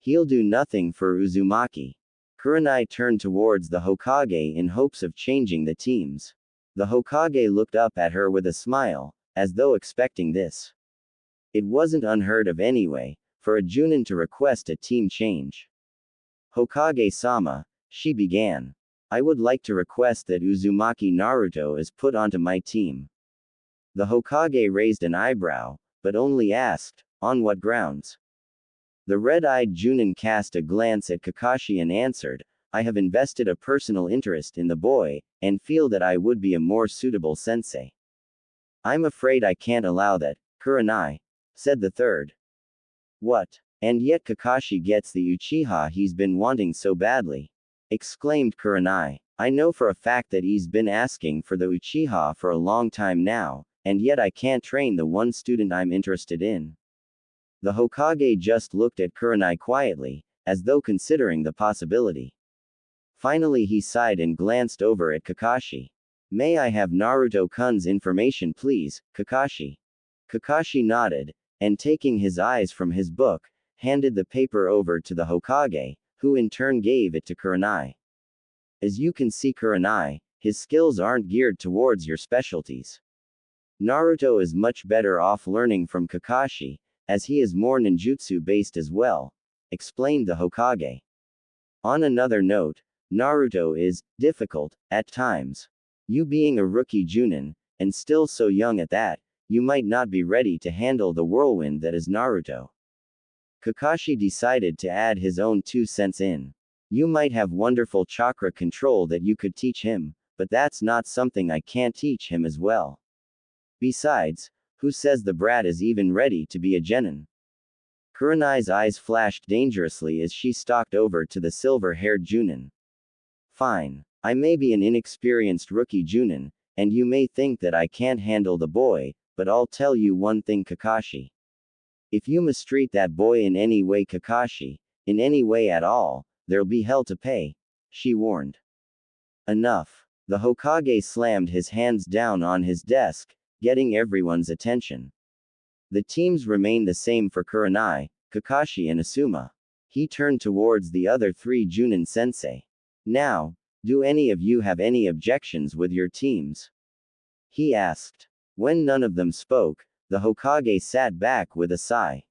He'll do nothing for Uzumaki. Kurenai turned towards the Hokage in hopes of changing the teams. The Hokage looked up at her with a smile, as though expecting this. It wasn't unheard of anyway, for a Junin to request a team change. Hokage-sama, she began. I would like to request that Uzumaki Naruto is put onto my team. The Hokage raised an eyebrow, but only asked, on what grounds? The red-eyed Junin cast a glance at Kakashi and answered, I have invested a personal interest in the boy, and feel that I would be a more suitable sensei. I'm afraid I can't allow that, Kurenai, said the third. What? And yet Kakashi gets the Uchiha he's been wanting so badly, exclaimed Kurenai. I know for a fact that he's been asking for the Uchiha for a long time now, and yet I can't train the one student I'm interested in. The Hokage just looked at Kurenai quietly, as though considering the possibility. Finally he sighed and glanced over at Kakashi. May I have Naruto-kun's information please, Kakashi? Kakashi nodded, and taking his eyes from his book, handed the paper over to the Hokage, who in turn gave it to Kurenai. As you can see Kurenai, his skills aren't geared towards your specialties. Naruto is much better off learning from Kakashi, as he is more ninjutsu-based as well, explained the Hokage. On another note, Naruto is difficult at times. You being a rookie Junin, and still so young at that, you might not be ready to handle the whirlwind that is Naruto. Kakashi decided to add his own 2 cents in. You might have wonderful chakra control that you could teach him, but that's not something I can't teach him as well. Besides, who says the brat is even ready to be a genin? Kurenai's eyes flashed dangerously as she stalked over to the silver-haired Junin. Fine. I may be an inexperienced rookie Junin, and you may think that I can't handle the boy, but I'll tell you one thing Kakashi. If you mistreat that boy in any way Kakashi, in any way at all, there'll be hell to pay, she warned. Enough. The Hokage slammed his hands down on his desk, getting everyone's attention. The teams remained the same for Kurenai, Kakashi and Asuma. He turned towards the other 3 Junin sensei. Now, do any of you have any objections with your teams? He asked. When none of them spoke, the Hokage sat back with a sigh.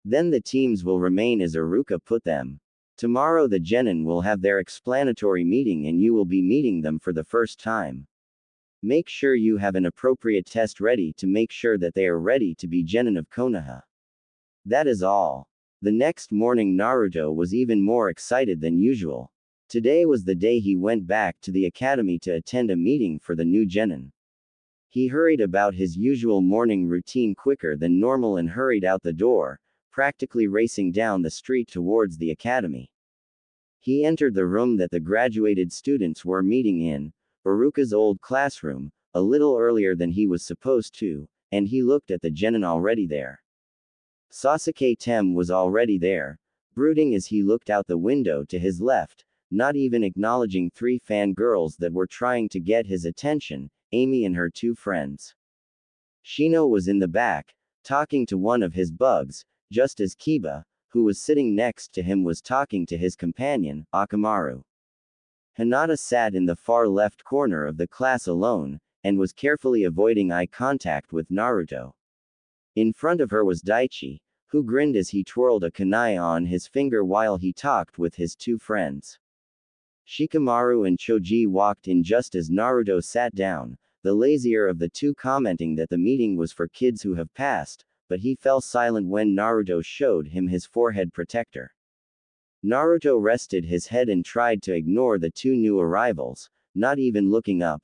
Then the teams will remain as Iruka put them. Tomorrow the genin will have their explanatory meeting and you will be meeting them for the first time. Make sure you have an appropriate test ready to make sure that they are ready to be genin of Konoha. That is all. The next morning Naruto was even more excited than usual. Today was the day he went back to the academy to attend a meeting for the new genin. He hurried about his usual morning routine quicker than normal and hurried out the door, practically racing down the street towards the academy. He entered the room that the graduated students were meeting in, Iruka's old classroom, a little earlier than he was supposed to, and he looked at the genin already there. Sasuke Tem was already there, brooding as he looked out the window to his left, not even acknowledging 3 fangirls that were trying to get his attention, Amy and her 2 friends. Shino was in the back, talking to one of his bugs, just as Kiba, who was sitting next to him was talking to his companion, Akamaru. Hinata sat in the far left corner of the class alone, and was carefully avoiding eye contact with Naruto. In front of her was Daichi, who grinned as he twirled a kunai on his finger while he talked with his 2 friends. Shikamaru and Choji walked in just as Naruto sat down, the lazier of the 2 commenting that the meeting was for kids who have passed, but he fell silent when Naruto showed him his forehead protector. Naruto rested his head and tried to ignore the 2 new arrivals, not even looking up.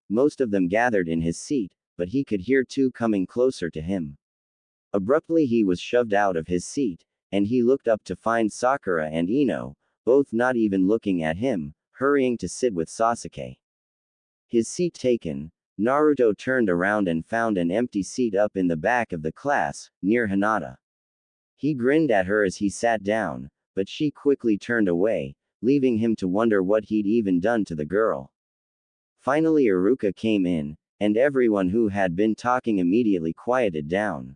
Most of them gathered in his seat, but he could hear 2 coming closer to him. Abruptly he was shoved out of his seat, and he looked up to find Sakura and Ino, both not even looking at him, hurrying to sit with Sasuke. His seat taken, Naruto turned around and found an empty seat up in the back of the class, near Hinata. He grinned at her as he sat down, but she quickly turned away, leaving him to wonder what he'd even done to the girl. Finally Iruka came in, and everyone who had been talking immediately quieted down.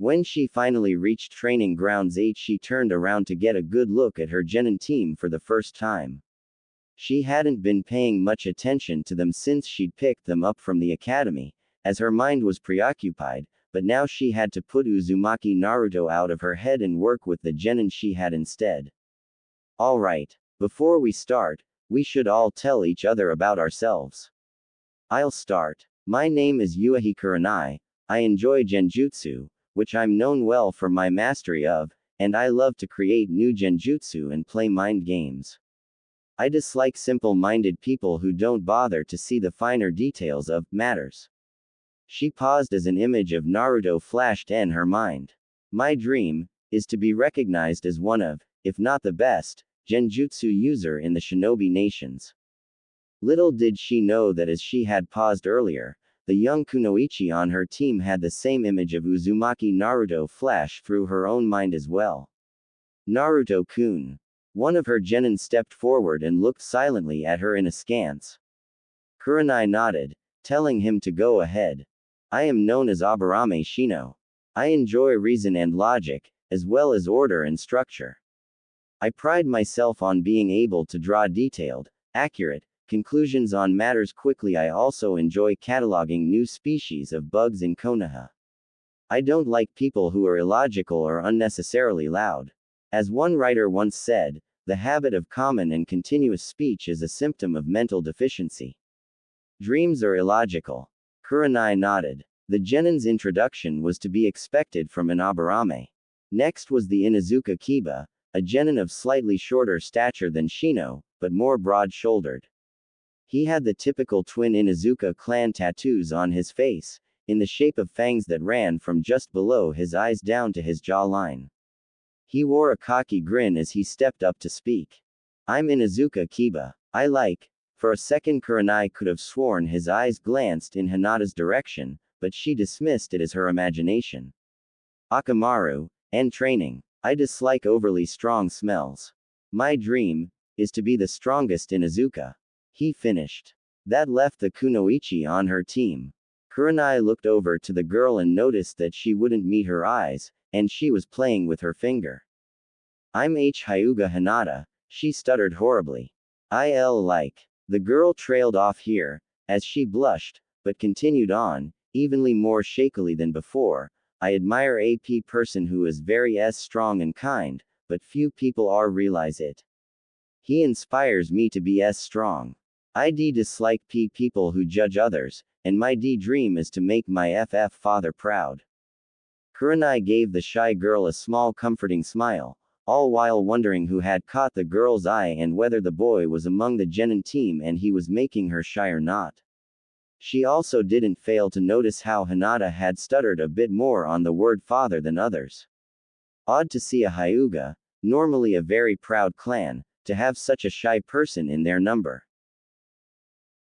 When she finally reached training grounds 8, she turned around to get a good look at her genin team for the first time. She hadn't been paying much attention to them since she'd picked them up from the academy, as her mind was preoccupied, but now she had to put Uzumaki Naruto out of her head and work with the genin she had instead. Alright, before we start, we should all tell each other about ourselves. I'll start. My name is Yuahi Kurenai. I enjoy genjutsu, which I'm known well for my mastery of, and I love to create new genjutsu and play mind games. I dislike simple-minded people who don't bother to see the finer details of matters. She paused as an image of Naruto flashed in her mind. My dream is to be recognized as one of, if not the best, genjutsu user in the shinobi nations. Little did she know that as she had paused earlier, the young kunoichi on her team had the same image of Uzumaki Naruto flash through her own mind as well. Naruto-kun. One of her genin stepped forward and looked silently at her in askance. Kurenai nodded, telling him to go ahead. I am known as Aburame Shino. I enjoy reason and logic, as well as order and structure. I pride myself on being able to draw detailed, accurate conclusions on matters quickly. I also enjoy cataloging new species of bugs in Konoha. I don't like people who are illogical or unnecessarily loud. As one writer once said, the habit of common and continuous speech is a symptom of mental deficiency. Dreams are illogical. Kurenai nodded. The genin's introduction was to be expected from an Aburame. Next was the Inuzuka Kiba, a genin of slightly shorter stature than Shino, but more broad-shouldered. He had the typical twin Inuzuka clan tattoos on his face, in the shape of fangs that ran from just below his eyes down to his jawline. He wore a cocky grin as he stepped up to speak. I'm Inuzuka Kiba. I like. For a second Kurenai could have sworn his eyes glanced in Hinata's direction, but she dismissed it as her imagination. Akamaru, and training. I dislike overly strong smells. My dream is to be the strongest Inuzuka. He finished. That left the kunoichi on her team. Kurenai looked over to the girl and noticed that she wouldn't meet her eyes, and she was playing with her finger. I'm Hyuga Hinata, she stuttered horribly. I'll like. The girl trailed off here, as she blushed, but continued on, evenly more shakily than before. I admire a person who is very strong and kind, but few people are realize it. He inspires me to be strong. I dislike people who judge others, and my dream is to make my father proud. Kurenai gave the shy girl a small comforting smile, all while wondering who had caught the girl's eye and whether the boy was among the genin team and he was making her shy or not. She also didn't fail to notice how Hinata had stuttered a bit more on the word father than others. Odd to see a Hyuga, normally a very proud clan, to have such a shy person in their number.